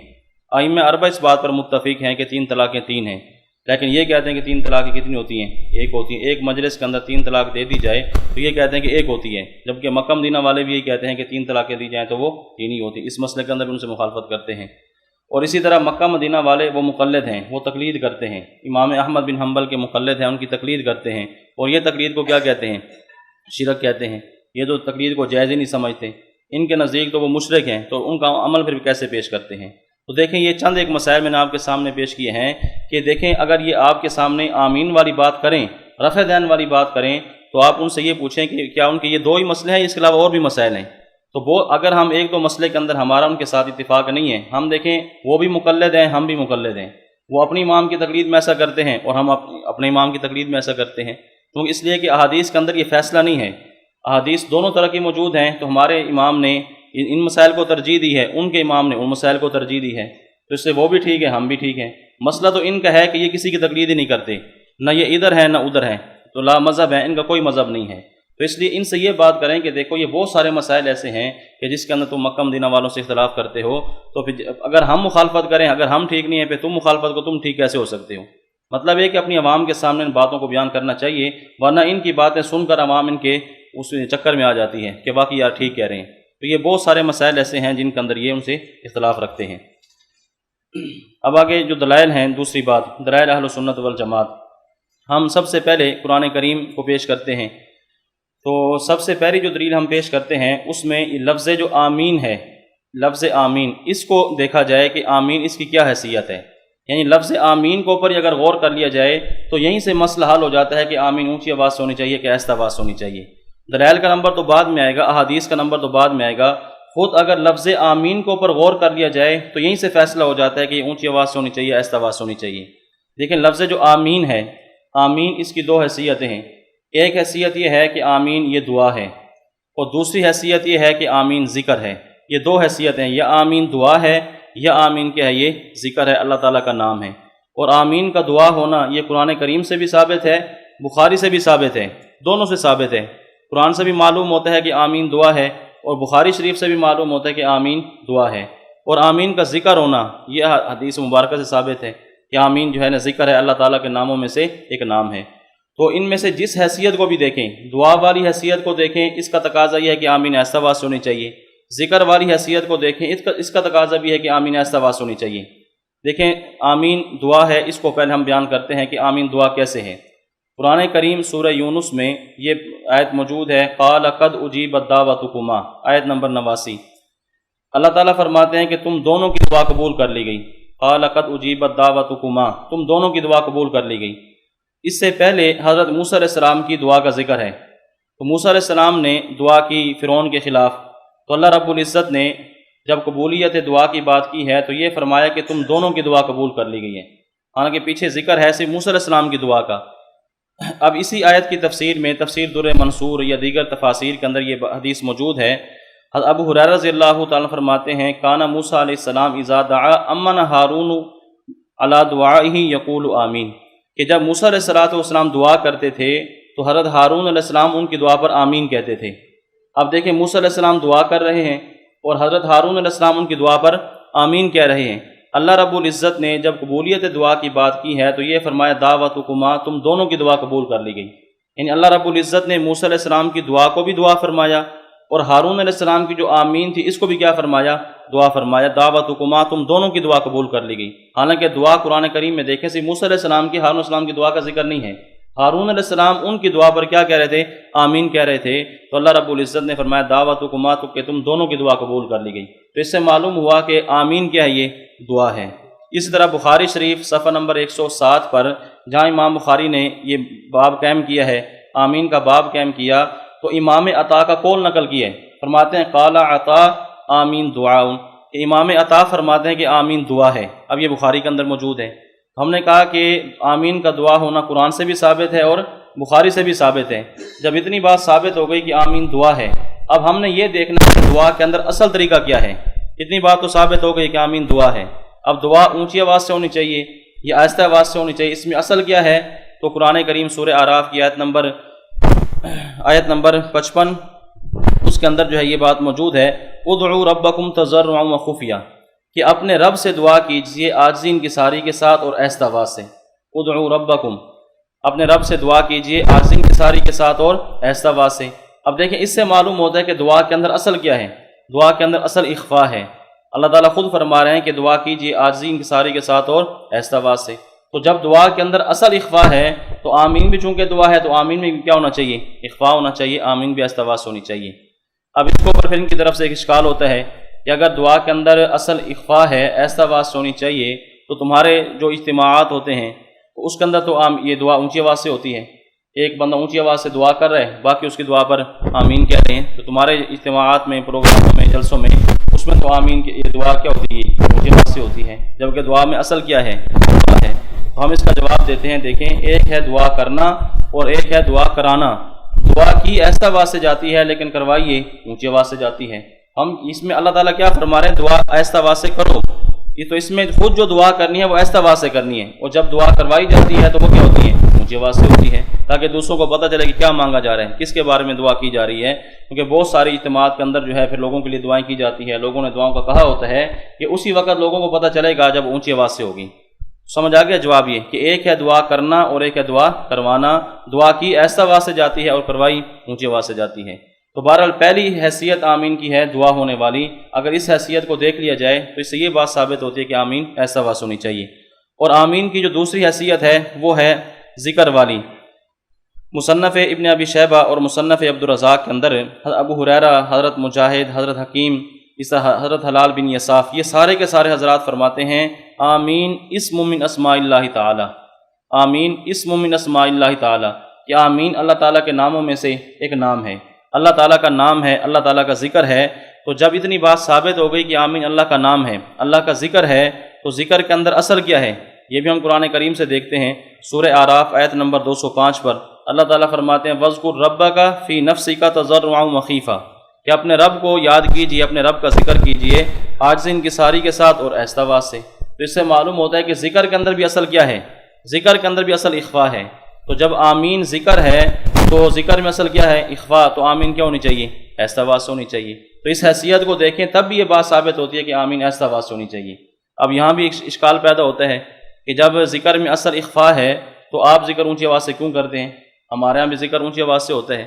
ائمہ 4 اس بات پر متفق ہیں کہ 3 طلاقیں 3 ہیں، لیکن یہ کہتے ہیں کہ 3 طلاقیں کتنی ہوتی ہیں؟ 1 ہوتی ہیں۔ ایک مجلس کے اندر 3 طلاق دے دی جائے تو یہ کہتے ہیں کہ 1 ہوتی ہے، جبکہ مکہ مدینہ والے بھی یہی کہتے ہیں کہ 3 طلاقیں دی جائیں تو وہ 3 ہی ہوتی۔ اس مسئلے کے اندر بھی ان سے مخالفت کرتے ہیں۔ اور اسی طرح مکہ مدینہ والے وہ مقلد ہیں، وہ تقلید کرتے ہیں، امام احمد بن حنبل کے مقلد ہیں، ان کی تقلید کرتے ہیں، اور یہ تقلید کو کیا کہتے ہیں؟ شرک کہتے ہیں۔ یہ تو تقلید کو جائز ہی نہیں سمجھتے، ان کے نزدیک تو وہ مشرک ہیں، تو ان کا عمل پھر کیسے پیش کرتے ہیں؟ تو دیکھیں یہ چند ایک مسائل میں نے آپ کے سامنے پیش کیے ہیں کہ دیکھیں اگر یہ آپ کے سامنے آمین والی بات کریں، رفع دین والی بات کریں، تو آپ ان سے یہ پوچھیں کہ کیا ان کے یہ 2 ہی مسئلے ہیں، اس کے علاوہ اور بھی مسائل ہیں؟ تو وہ اگر ہم 1-2 مسئلے کے اندر ہمارا ان کے ساتھ اتفاق نہیں ہے، ہم دیکھیں وہ بھی مقلد ہیں، ہم بھی مقلد ہیں، وہ اپنی امام کی تقلید میں ایسا کرتے ہیں اور ہم اپنے امام کی تقلید میں ایسا کرتے ہیں، کیونکہ اس لیے کہ احادیث کے اندر یہ فیصلہ نہیں ہے، احادیث دونوں طرح کی موجود ہیں، تو ہمارے امام نے ان مسائل کو ترجیح دی ہے، ان کے امام نے ان مسائل کو ترجیح دی ہے، تو اس سے وہ بھی ٹھیک ہے، ہم بھی ٹھیک ہیں۔ مسئلہ تو ان کا ہے کہ یہ کسی کی تقلید ہی نہیں کرتے، نہ یہ ادھر ہے نہ ادھر ہے، تو لا مذہب ہے، ان کا کوئی مذہب نہیں ہے۔ تو اس لیے ان سے یہ بات کریں کہ دیکھو یہ بہت سارے مسائل ایسے ہیں کہ جس کے اندر تم مکہ مدینہ والوں سے اختلاف کرتے ہو، تو پھر اگر ہم مخالفت کریں، اگر ہم ٹھیک نہیں ہیں پھر تم مخالفت کو تم ٹھیک کیسے ہو سکتے ہو؟ مطلب یہ کہ اپنی عوام کے سامنے ان باتوں کو بیان کرنا چاہیے، ورنہ ان کی باتیں سن کر عوام ان کے اس چکر میں آ جاتی ہے کہ باقی یار ٹھیک کہہ رہے ہیں۔ تو یہ بہت سارے مسائل ایسے ہیں جن کے اندر یہ ان سے اختلاف رکھتے ہیں۔ اب آگے جو دلائل ہیں، دوسری بات دلائل اہل سنت والجماعت، ہم سب سے پہلے قرآن کریم کو پیش کرتے ہیں۔ تو سب سے پہلی جو دلیل ہم پیش کرتے ہیں اس میں لفظ جو آمین ہے، لفظ آمین، اس کو دیکھا جائے کہ آمین اس کی کیا حیثیت ہے، یعنی لفظ آمین کو اوپر اگر غور کر لیا جائے تو یہیں سے مسئلہ حل ہو جاتا ہے کہ آمین اونچی آواز سے ہونی چاہیے کہ آہستہ آواز سے ہونی چاہیے۔ دلائل کا نمبر تو بعد میں آئے گا، احادیث کا نمبر تو بعد میں آئے گا، خود اگر لفظ آمین کو اوپر غور کر لیا جائے تو یہیں سے فیصلہ ہو جاتا ہے کہ یہ اونچی آواز سے ہونی چاہیے، آہستہ آواز سے ہونی چاہیے۔ لیکن لفظ جو آمین ہے، آمین اس کی دو حیثیتیں ہیں، ایک حیثیت یہ ہے کہ آمین یہ دعا ہے، اور دوسری حیثیت یہ ہے کہ آمین ذکر ہے۔ یہ دو حیثیتیں، یا آمین دعا ہے یا آمین کیا ہے، یہ ذکر ہے، اللہ تعالیٰ کا نام ہے۔ اور آمین کا دعا ہونا یہ قرآن کریم سے بھی ثابت ہے، بخاری سے بھی ثابت ہے، دونوں سے ثابت ہے۔ قرآن سے بھی معلوم ہوتا ہے کہ آمین دعا ہے، اور بخاری شریف سے بھی معلوم ہوتا ہے کہ آمین دعا ہے۔ اور آمین کا ذکر ہونا یہ حدیث مبارکہ سے ثابت ہے کہ آمین جو ہے نا ذکر ہے، اللہ تعالیٰ کے ناموں میں سے ایک نام ہے۔ تو ان میں سے جس حیثیت کو بھی دیکھیں، دعا والی حیثیت کو دیکھیں، اس کا تقاضا یہ ہے کہ آمین آہستہ آواز سے ہونی چاہیے۔ ذکر والی حیثیت کو دیکھیں، اس کا تقاضا بھی ہے کہ آمین آہستہ آواز سے ہونی چاہیے۔ دیکھیں آمین دعا ہے، اس کو پہلے ہم بیان کرتے ہیں کہ آمین دعا کیسے ہے۔ قرآن کریم سورہ یونس میں یہ آیت موجود ہے، قال قد اجیبت دعوتکما، آیت نمبر 89۔ اللہ تعالیٰ فرماتے ہیں کہ تم دونوں کی دعا قبول کر لی گئی، قال قد اجیبت دعوتکما، تم دونوں کی دعا قبول کر لی گئی۔ اس سے پہلے حضرت موسیٰ علیہ السلام کی دعا کا ذکر ہے۔ تو موسیٰ علیہ السلام نے دعا کی فرعون کے خلاف، تو اللہ رب العزت نے جب قبولیت دعا کی بات کی ہے تو یہ فرمایا کہ تم دونوں کی دعا قبول کر لی گئی ہے، حالانکہ پیچھے ذکر ہے صرف موسیٰ علیہ السلام کی دعا کا۔ اب اسی آیت کی تفسیر میں تفسیر در منصور یا دیگر تفاسیر کے اندر یہ حدیث موجود ہے۔ ابو ہریرہ رضی اللہ تعالیٰ فرماتے ہیں، کان موسیٰ علیہ السلام اذا دعا امن ہارون علی دعائہ یقول آمین، کہ جب موسیٰ علیہ السلام دعا کرتے تھے تو حضرت ہارون علیہ السلام ان کی دعا پر آمین کہتے تھے۔ اب دیکھیں موسیٰ علیہ السلام دعا کر رہے ہیں اور حضرت ہارون علیہ السلام ان کی دعا پر آمین کہہ رہے ہیں۔ اللہ رب العزت نے جب قبولیت دعا کی بات کی ہے تو یہ فرمایا دعوتکما، تم دونوں کی دعا قبول کر لی گئی، یعنی اللہ رب العزت نے موسیٰ علیہ السلام کی دعا کو بھی دعا فرمایا، اور ہارون علیہ السلام کی جو آمین تھی اس کو بھی کیا فرمایا، دعا فرمایا، دعوتکما، تم دونوں کی دعا قبول کر لی گئی۔ حالانکہ دعا قرآن کریم میں دیکھیں صرف موسیٰ علیہ السلام کی، ہارون علیہ السلام کی دعا کا ذکر نہیں ہے۔ ہارون علیہ السلام ان کی دعا پر کیا کہہ رہے تھے، آمین کہہ رہے تھے، تو اللہ رب العزت نے فرمایا دعوتکما، تو کہ تم دونوں کی دعا قبول کر لی گئی۔ تو اس سے معلوم ہوا کہ آمین کیا ہے، یہ دعا ہے۔ اسی طرح بخاری شریف صفحہ نمبر 107 پر جہاں امام بخاری نے یہ باب قائم کیا ہے، آمین کا باب قائم کیا، تو امام عطا کا قول نقل کیا ہے، فرماتے ہیں قال عطا آمین دعا، کہ امام عطا فرماتے ہیں کہ آمین دعا ہے۔ اب یہ بخاری کے اندر موجود ہے۔ ہم نے کہا کہ آمین کا دعا ہونا قرآن سے بھی ثابت ہے اور بخاری سے بھی ثابت ہے۔ جب اتنی بات ثابت ہو گئی کہ آمین دعا ہے، اب ہم نے یہ دیکھنا ہے کہ دعا کے اندر اصل طریقہ کیا ہے۔ اتنی بات تو ثابت ہو گئی کہ آمین دعا ہے، اب دعا اونچی آواز سے ہونی چاہیے یا آہستہ آواز سے ہونی چاہیے، اس میں اصل کیا ہے؟ تو قرآن کریم سورہ اعراف کی آیت نمبر 55، اس کے اندر جو ہے یہ بات موجود ہے، ادعوا ربکم تضرعا وخفیہ، کہ اپنے رب سے دعا کیجیے عاجزی انکساری کے ساتھ اور آہستہ آواز سے۔ ادعوا ربکم، اپنے رب سے دعا کیجیے عاجزی انکساری کے ساتھ اور آہستہ آواز سے۔ اب دیکھیں اس سے معلوم ہوتا ہے کہ دعا کے اندر اصل کیا ہے، دعا کے اندر اصل اخفا ہے۔ اللہ تعالیٰ خود فرما رہے ہیں کہ دعا کیجیے عاجزی انکساری کے ساتھ اور آہستہ آواز سے۔ تو جب دعا کے اندر اصل اخفا ہے تو آمین بھی چونکہ دعا ہے تو آمین میں کیا ہونا چاہیے، اخفا ہونا چاہیے، آمین بھی آہستہ آواز ہونی چاہیے۔ اب اس کو اوپر پھر ان کی طرف سے ایک اشکال ہوتا ہے کہ اگر دعا کے اندر اصل اخفا ہے، آہستہ آواز ہونی چاہیے، تو تمہارے جو اجتماعات ہوتے ہیں اس کے اندر تو یہ دعا اونچی آواز سے ہوتی ہے، ایک بندہ اونچی آواز سے دعا کر رہا ہے، باقی اس کی دعا پر آمین کہہ رہے ہیں، تو تمہارے اجتماعات میں، پروگراموں میں، جلسوں میں، اس میں تو آمین کی یہ دعا کیا ہوتی ہے، اونچی آواز سے ہوتی ہے، جبکہ دعا میں اصل کیا ہے، دعا ہے۔ تو ہم اس کا جواب دیتے ہیں، دیکھیں ایک ہے دعا کرنا اور ایک ہے دعا کرانا۔ دعا کی آہستہ آواز سے جاتی ہے لیکن کروائی اونچی آواز سے جاتی ہے۔ ہم اس میں اللہ تعالیٰ کیا فرما رہے ہیں، دعا آہستہ آواز سے کرو، یہ تو اس میں خود جو دعا کرنی ہے وہ آہستہ آواز سے کرنی ہے، اور جب دعا کروائی جاتی ہے تو وہ کیا ہوتی ہے، اونچی آواز سے ہوتی ہے، تاکہ دوسروں کو پتہ چلے کہ کیا مانگا جا رہا ہے، کس کے بارے میں دعا کی جا رہی ہے، کیونکہ بہت ساری اجتماعات کے اندر جو ہے پھر لوگوں کے لیے دعائیں کی جاتی ہے، لوگوں نے دعاؤں کا کہا ہوتا ہے کہ اسی وقت لوگوں کو پتہ چلے گا جب اونچی آواز سے ہوگی۔ سمجھ آ گیا جواب یہ کہ ایک ہے دعا کرنا اور ایک ہے دعا کروانا، دعا کی ایسا آواز سے جاتی ہے اور کروائی اونچی آواز سے جاتی ہے۔ تو بہرحال پہلی حیثیت آمین کی ہے دعا ہونے والی، اگر اس حیثیت کو دیکھ لیا جائے تو اس سے یہ بات ثابت ہوتی ہے کہ آمین ایسا آواز ہونی چاہیے۔ اور آمین کی جو دوسری حیثیت ہے وہ ہے ذکر والی۔ مصنف ابن ابی شیبہ اور مصنف عبدالرزاق کے اندر ابو ہریرہ، حضرت مجاہد، حضرت حکیم، حضرت حلال بن یصاف، یہ سارے کے سارے حضرات فرماتے ہیں آمین اسم من اسماء اللہ تعالی، آمین اسم من اسماء اللہ تعالی، کہ آمین اللہ تعالیٰ کے ناموں میں سے ایک نام ہے، اللہ تعالیٰ کا نام ہے، اللہ تعالیٰ کا ذکر ہے۔ تو جب اتنی بات ثابت ہو گئی کہ آمین اللہ کا نام ہے، اللہ کا ذکر ہے، تو ذکر کے اندر اثر کیا ہے یہ بھی ہم قرآن کریم سے دیکھتے ہیں۔ سورہ اعراف آیت نمبر 205 پر اللہ تعالیٰ فرماتے ہیں وَاذْكُرْ رَبَّكَ فِي نَفْسِكَ تَضَرُّعًا وَخِيفًا، کہ اپنے رب کو یاد کیجیے، اپنے رب کا ذکر کیجیے عاجزی انکساری کے ساتھ اور آہستہ آواز سے۔ تو اس سے معلوم ہوتا ہے کہ ذکر کے اندر بھی اصل کیا ہے، ذکر کے اندر بھی اصل اخفا ہے۔ تو جب آمین ذکر ہے تو ذکر میں اصل کیا ہے، اخفا، تو آمین کیا ہونی چاہیے، آہستہ آواز سے ہونی چاہیے۔ تو اس حیثیت کو دیکھیں تب بھی یہ بات ثابت ہوتی ہے کہ آمین آہستہ آواز سے ہونی چاہیے۔ اب یہاں بھی ایک اشکال پیدا ہوتا ہے کہ جب ذکر میں اصل اخفا ہے تو آپ ذکر اونچی آواز سے کیوں کرتے ہیں؟ ہمارے ہاں بھی ذکر اونچی آواز سے ہوتا ہے،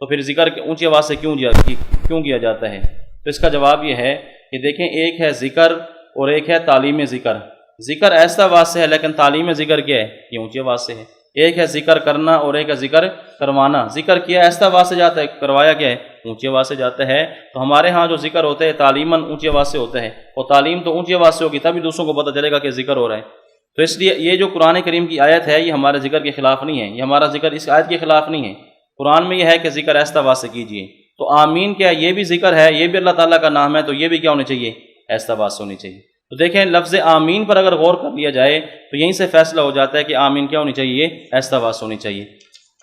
تو پھر ذکر اونچی آواز سے کیوں کیا جاتا ہے؟ تو اس کا جواب یہ ہے کہ دیکھیں ایک ہے ذکر اور ایک ہے تعلیم ذکر۔ ذکر آہستہ آواز سے ہے لیکن تعلیم ذکر کیا ہے، یہ اونچی آواز سے ہے۔ ایک ہے ذکر کرنا اور ایک ہے ذکر کروانا، ذکر کیا آہستہ آواز سے جاتا ہے، کروایا کیا ہے، اونچی آواز سے جاتا ہے۔ تو ہمارے ہاں جو ذکر ہوتا ہے تعلیماً اونچی آواز سے ہوتا ہے، اور تعلیم تو اونچی آواز سے ہوگی تبھی دوسروں کو پتہ چلے گا کہ ذکر ہو رہا ہے۔ تو اس لیے یہ جو قرآن کریم کی آیت ہے یہ ہمارے ذکر کے خلاف نہیں ہے، یہ ہمارا ذکر اس آیت کے خلاف نہیں ہے۔ قرآن میں یہ ہے کہ ذکر آہستہ آواز سے کیجیے۔ تو آمین کیا یہ بھی ذکر ہے، یہ بھی اللہ تعالیٰ کا نام ہے، تو یہ بھی کیا ہونی چاہیے، آہستہ آواز سے ہونی چاہیے۔ تو دیکھیں لفظ آمین پر اگر غور کر لیا جائے تو یہیں سے فیصلہ ہو جاتا ہے کہ آمین کیا ہونی چاہیے، آہستہ آواز سے ہونی چاہیے۔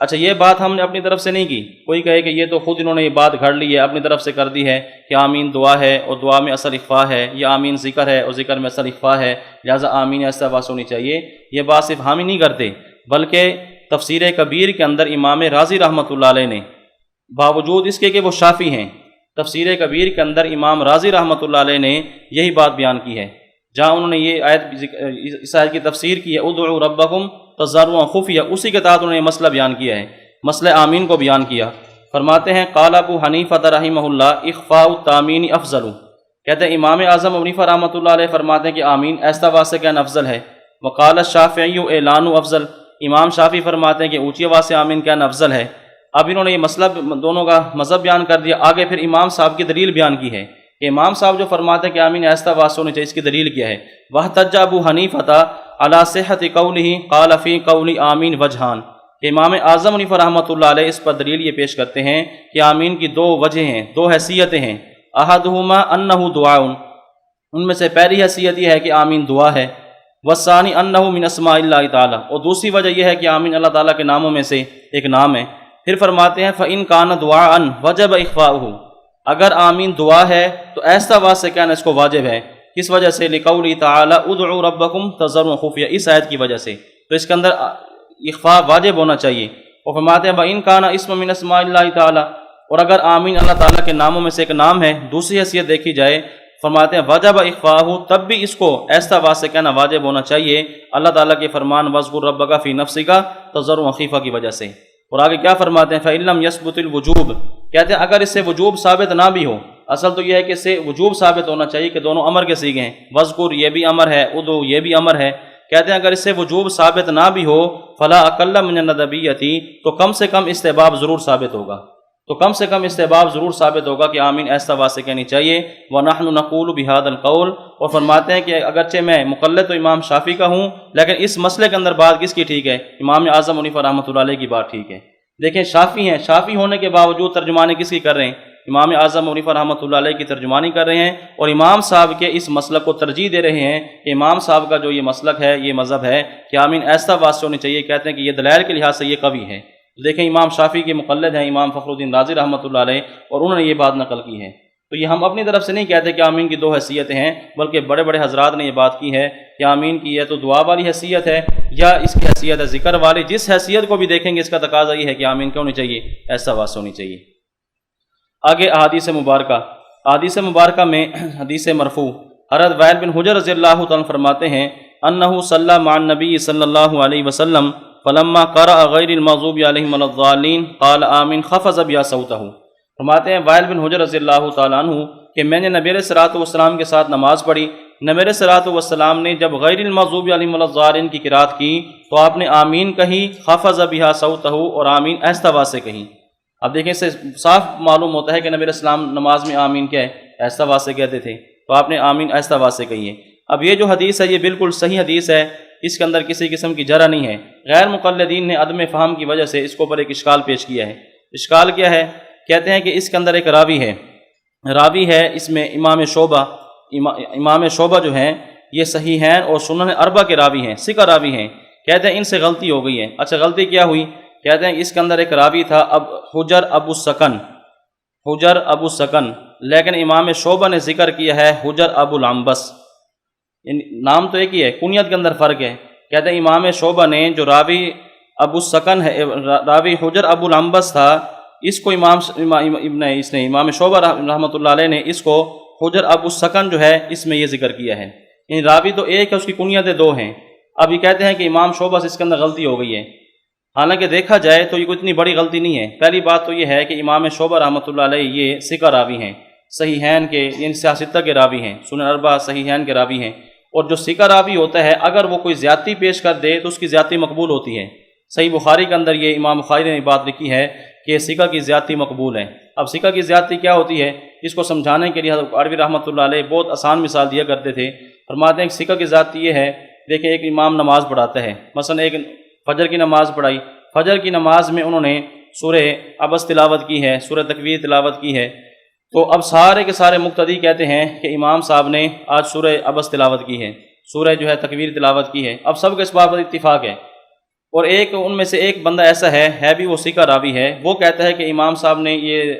اچھا یہ بات ہم نے اپنی طرف سے نہیں کی، کوئی کہے کہ یہ تو خود انہوں نے یہ بات گھڑ لی ہے، اپنی طرف سے کر دی ہے کہ آمین دعا ہے اور دعا میں اصل اخفا ہے، یا آمین ذکر ہے اور ذکر میں اصل اخفا ہے، لہٰذا آمین آہستہ آواز ہونی چاہیے۔ یہ بات صرف ہم ہی نہیں کرتے بلکہ تفسیر کبیر کے اندر امام رازی رحمۃ اللہ علیہ نے، باوجود اس کے کہ وہ شافی ہیں، تفسیر کبیر کے اندر امام رازی رحمۃ اللہ علیہ نے یہی بات بیان کی ہے، جہاں انہوں نے یہ آیت اس آیت کی تفسیر کی ہے ادعوا ربکم تضرعا خفیہ، اسی کے تحت انہوں نے یہ مسئلہ بیان کیا ہے، مسئلہ آمین کو بیان کیا۔ فرماتے ہیں قال ابو حنیفہ رحمہ اللہ اخفاء التامین افضل، کہتے ہیں امام اعظم ابو حنیفہ رحمۃ اللہ علیہ فرماتے ہیں کہ آمین آہستہ آواز سے کہنا افضل ہے۔ وقال الشافعی اعلان افضل، امام شافعی فرماتے ہیں کہ اونچی آواز سے آمین کہنا افضل ہے۔ اب انہوں نے یہ مسئلہ دونوں کا مذہب بیان کر دیا، آگے پھر امام صاحب کی دلیل بیان کی ہے کہ امام صاحب جو فرماتے ہیں کہ آمین آہستہ آواز سے ہونی چاہیے، اس کی دلیل کیا ہے؟ واحتج ابو حنیفہ علی صحت قولہ قال فی قول آمین وجہان، کہ امام اعظم حنیفہ رحمۃ اللہ علیہ اس پر دلیل یہ پیش کرتے ہیں کہ آمین کی دو وجہ ہیں، دو حیثیتیں ہیں، احدہما انہ دعاء، ان میں سے پہلی حیثیت یہ ہے کہ آمین دعا ہے، والثانی انہ من اسماء اللہ تعالی، اور دوسری وجہ یہ ہے کہ آمین اللہ تعالیٰ کے ناموں میں سے ایک نام ہے۔ پھر فرماتے ہیں فإن کان دعاء وجب اخفاؤہ، اگر آمین دعا ہے تو آہستہ آواز سے کہنا اس کو واجب ہے، کس وجہ سے؟ لقولی تعالی ادعوا ربکم تضرعا خفیہ، اس آیت کی وجہ سے، تو اس کے اندر اخفاء واجب ہونا چاہیے۔ اور فرماتے ہیں وإن کان اسم من اسماء اللہ تعالی، اور اگر آمین اللہ تعالیٰ کے ناموں میں سے ایک نام ہے، دوسری حیثیت دیکھی جائے، فرماتے ہیں وجب اخفاؤہ، تب بھی اس کو آہستہ آواز سے کہنا واجب ہونا چاہیے اللہ تعالیٰ کے فرمان واذکر ربک فی نفسک تضرعا خفیہ کی وجہ سے۔ اور آگے کیا فرماتے ہیں فإن لم يثبت الوجوب، کہتے ہیں اگر اس سے وجوب ثابت نہ بھی ہو، اصل تو یہ ہے کہ اس سے وجوب ثابت ہونا چاہیے کہ دونوں امر کے صیغے ہیں، وذکر یہ بھی امر ہے، ادعو یہ بھی امر ہے، کہتے ہیں اگر اس سے وجوب ثابت نہ بھی ہو فلا اقل من الندبیۃ، تو کم سے کم استحباب ضرور ثابت ہوگا، تو کم سے کم استحباب ضرور ثابت ہوگا کہ آمین آہستہ آواز سے کہنی چاہیے۔ وَنَحْنُ نَقُولُ بِهَذَا الْقَوْلِ، اور فرماتے ہیں کہ اگرچہ میں مقلد تو امام شافعی کا ہوں لیکن اس مسئلے کے اندر بات کس کی ٹھیک ہے؟ امام اعظم حنیفہ رحمۃ اللہ علیہ کی بات ٹھیک ہے۔ دیکھیں شافعی ہیں، شافعی ہونے کے باوجود ترجمانی کس کی کر رہے ہیں؟ امام اعظم حنیفہ رحمۃ اللہ علیہ کی ترجمانی کر رہے ہیں، اور امام صاحب کے اس مسلک کو ترجیح دے رہے ہیں کہ امام صاحب کا جو یہ مسلک ہے، یہ مذہب ہے کہ آمین آہستہ آواز سے ہونی چاہیے، کہتے ہیں کہ یہ دلائل کے لحاظ سے یہ قوی ہے۔ دیکھیں امام شافعی کے مقلد ہیں امام فخر الدین رازی رحمۃ اللہ علیہ، اور انہوں نے یہ بات نقل کی ہے۔ تو یہ ہم اپنی طرف سے نہیں کہتے کہ آمین کی دو حیثیتیں ہیں، بلکہ بڑے بڑے حضرات نے یہ بات کی ہے کہ آمین کی یا تو دعا والی حیثیت ہے یا اس کی حیثیت ہے ذکر والی۔ جس حیثیت کو بھی دیکھیں گے اس کا تقاضا یہ ہے کہ آمین کیا ہونی چاہیے؟ ایسا واسطہ ہونی چاہیے۔ آگے احادیث مبارکہ میں حدیث مرفوع حضرت وائل بن حجر رضی اللہ تعالیٰ فرماتے ہیں انہ صلی مع النبی صلی اللہ علیہ وسلم فلما قرأ غیر المغضوب علیہم ولا الضالین قال آمین خفض بها صوتہ۔ فرماتے ہیں وائل بن حجر رضی اللہ تعالیٰ عنہ کہ میں نے نبی علیہ الصلوۃ والسلام کے ساتھ نماز پڑھی، نبی علیہ الصلوۃ والسلام نے جب غیر المغضوب علیہم ولا الضالین کی قرات کی تو آپ نے آمین کہی، خفض بها صوتہ، اور آمین آہستہ آواز سے کہی۔ اب دیکھیں اس سے صاف معلوم ہوتا ہے کہ نبی علیہ السلام نماز میں آمین کیا ہے؟ آہستہ آواز سے کہتے تھے، تو آپ نے آمین آہستہ آواز سے کہی ہے۔ اب یہ جو حدیث ہے یہ بالکل صحیح حدیث ہے، اس کے اندر کسی قسم کی جرح نہیں ہے۔ غیر مقلدین نے عدم فہم کی وجہ سے اس کے اوپر ایک اشکال پیش کیا ہے۔ اشکال کیا ہے؟ کہتے ہیں کہ اس کے اندر ایک راوی ہے اس میں امام شعبہ جو ہیں یہ صحیحین اور سنن اربع کے راوی ہیں، ثقہ راوی ہیں۔ کہتے ہیں ان سے غلطی ہو گئی ہے۔ اچھا غلطی کیا ہوئی؟ کہتے ہیں اس کے اندر ایک راوی تھا حجر ابو السکن، لیکن امام شعبہ نے ذکر کیا ہے حجر ابو العنبس۔ نام تو ایک ہی ہے، کنیت کے اندر فرق ہے۔ کہتے ہیں امام شعبہ نے جو راوی ابو السکن ہے، راوی حجر ابو العنبس تھا، اس کو امام شعبہ رحمۃ اللہ علیہ نے اس کو حجر ابو السکن جو ہے اس میں یہ ذکر کیا ہے۔ یعنی راوی تو ایک ہے، اس کی کنیتیں دو ہیں۔ اب یہ کہتے ہیں کہ امام شعبہ سے اس کے اندر غلطی ہو گئی ہے۔ حالانکہ دیکھا جائے تو یہ کوئی اتنی بڑی غلطی نہیں ہے۔ پہلی بات تو یہ ہے کہ امام شعبہ رحمۃ اللہ علیہ یہ ثقہ راوی ہیں، صحیحین کے یعنی سیاستہ کے راوی ہیں، سنن اربعہ صحیحین کے راوی ہیں۔ اور جو ثقہ راوی ہوتا ہے اگر وہ کوئی زیادتی پیش کر دے تو اس کی زیادتی مقبول ہوتی ہے۔ صحیح بخاری کے اندر یہ امام بخاری نے بات لکھی ہے کہ ثقہ کی زیادتی مقبول ہے۔ اب ثقہ کی زیادتی کیا ہوتی ہے اس کو سمجھانے کے لیے حضرت عربی رحمۃ اللہ علیہ بہت آسان مثال دیا کرتے تھے۔ فرماتے ہیں کہ ثقہ کی زیادتی یہ ہے، دیکھیں ایک امام نماز پڑھاتا ہے، مثلا ایک فجر کی نماز پڑھائی، فجر کی نماز میں انہوں نے سورہ عبس تلاوت کی ہے، سورہ تکویر تلاوت کی ہے، تو اب سارے کے سارے مقتدی کہتے ہیں کہ امام صاحب نے آج سورہ عبس تلاوت کی ہے، سورہ جو ہے تکویر تلاوت کی ہے۔ اب سب کے اس بات پر اتفاق ہے، اور ایک ان میں سے ایک بندہ ایسا ہے بھی وہ ثقہ راوی ہے، وہ کہتا ہے کہ امام صاحب نے یہ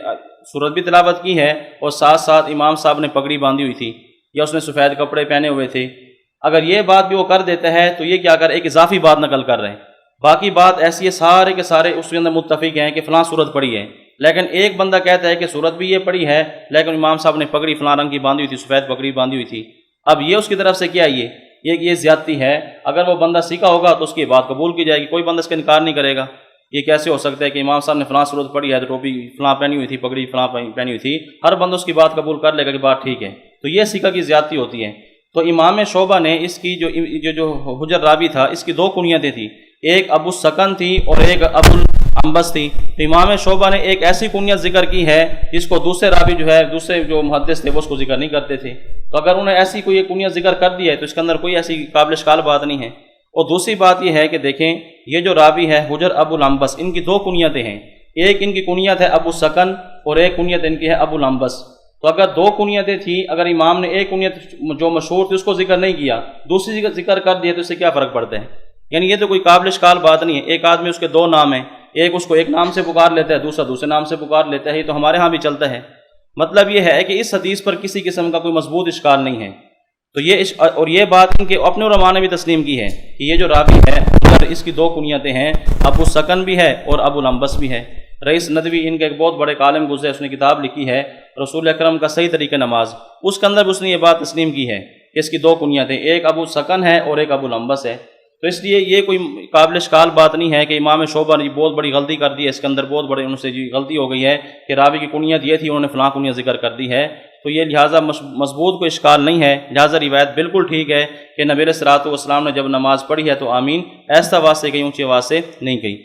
سورت بھی تلاوت کی ہے اور ساتھ ساتھ امام صاحب نے پگڑی باندھی ہوئی تھی یا اس نے سفید کپڑے پہنے ہوئے تھے۔ اگر یہ بات بھی وہ کر دیتا ہے تو یہ کیا کر ایک اضافی بات نقل کر رہے ہیں، باقی بات ایسی ہے سارے کے سارے اس کے اندر متفق ہیں کہ فلاں سورت پڑھی ہے، لیکن ایک بندہ کہتا ہے کہ سورت بھی یہ پڑھی ہے لیکن امام صاحب نے پگڑی فلاں رنگ کی باندھی ہوئی تھی، سفید پگڑی باندھی ہوئی تھی۔ اب یہ اس کی طرف سے کیا ہے یہ زیادتی ہے۔ اگر وہ بندہ سیکھا ہوگا تو اس کی بات قبول کی جائے گی، کوئی بندہ اس کا انکار نہیں کرے گا۔ یہ کیسے ہو سکتا ہے کہ امام صاحب نے فلاں سورت پڑھی ہے تو ٹوپی فلاں پہنی ہوئی تھی، پگڑی فلاں پہنی ہوئی تھی، ہر بندہ اس کی بات قبول کر لے گا کہ بات ٹھیک ہے۔ تو یہ سیکھا کی زیادتی ہوتی ہے۔ تو امام شعبہ نے اس کی جو حجر راوی تھا اس کی دو کنیتیں تھیں، ایک ابو السکن تھی اور ایک ابو العنبس تھی۔ تو امام شعبہ نے ایک ایسی کنیت ذکر کی ہے جس کو دوسرے راوی دوسرے جو محدث تھے وہ اس کو ذکر نہیں کرتے تھے۔ تو اگر انہیں ایسی کوئی کنیت ذکر کر دی ہے تو اس کے اندر کوئی ایسی قابل اشکال بات نہیں ہے۔ اور دوسری بات یہ ہے کہ دیکھیں یہ جو راوی ہے حجر ابو العنبس، ان کی دو کنیتیں ہیں، ایک ان کی کنیت ہے ابو السکن اور ایک کنیت ان کی ہے ابو العنبس۔ تو اگر دو کنیتیں تھیں، اگر امام نے ایک کنیت جو مشہور تھی اس کو ذکر نہیں کیا، دوسری ذکر کر دیا تو اس سے کیا فرق پڑتا ہے؟ یعنی یہ تو کوئی قابل اشکال بات نہیں ہے۔ ایک آدمی اس کے دو نام ہیں، ایک اس کو ایک نام سے پکار لیتا ہے، دوسرا دوسرے نام سے پکار لیتا ہے، یہ تو ہمارے ہاں بھی چلتا ہے۔ مطلب یہ ہے کہ اس حدیث پر کسی قسم کا کوئی مضبوط اشکال نہیں ہے۔ تو یہ بات ان کے اپنے علماء نے بھی تسلیم کی ہے کہ یہ جو راوی ہے اگر اس کی دو کنیتیں ہیں، ابو السکن بھی ہے اور ابو العنبس بھی ہے۔ رئیس ندوی ان کے ایک بہت بڑے عالم گزرے، اس نے کتاب لکھی ہے رسول اکرم کا صحیح طریقہ نماز، اس کے اندر اس نے یہ بات تسلیم کی ہے کہ اس کی دو کنیتیں، ایک ابو السکن ہے اور ایک ابو العنبس ہے۔ تو اس لیے یہ کوئی قابل اشکال بات نہیں ہے کہ امام شعبہ نے بہت بڑی غلطی کر دی ہے، اس کے اندر بہت بڑے ان سے غلطی ہو گئی ہے کہ راوی کی کنیت یہ تھی انہوں نے فلاں کنیت ذکر کر دی ہے۔ تو یہ لہٰذا مضبوط کوئی اشکال نہیں ہے، لہٰذا روایت بالکل ٹھیک ہے کہ نبی علیہ الصلوۃ والسلام نے جب نماز پڑھی ہے تو آمین آہستہ آواز سے کہی، اونچی آواز سے نہیں کہی۔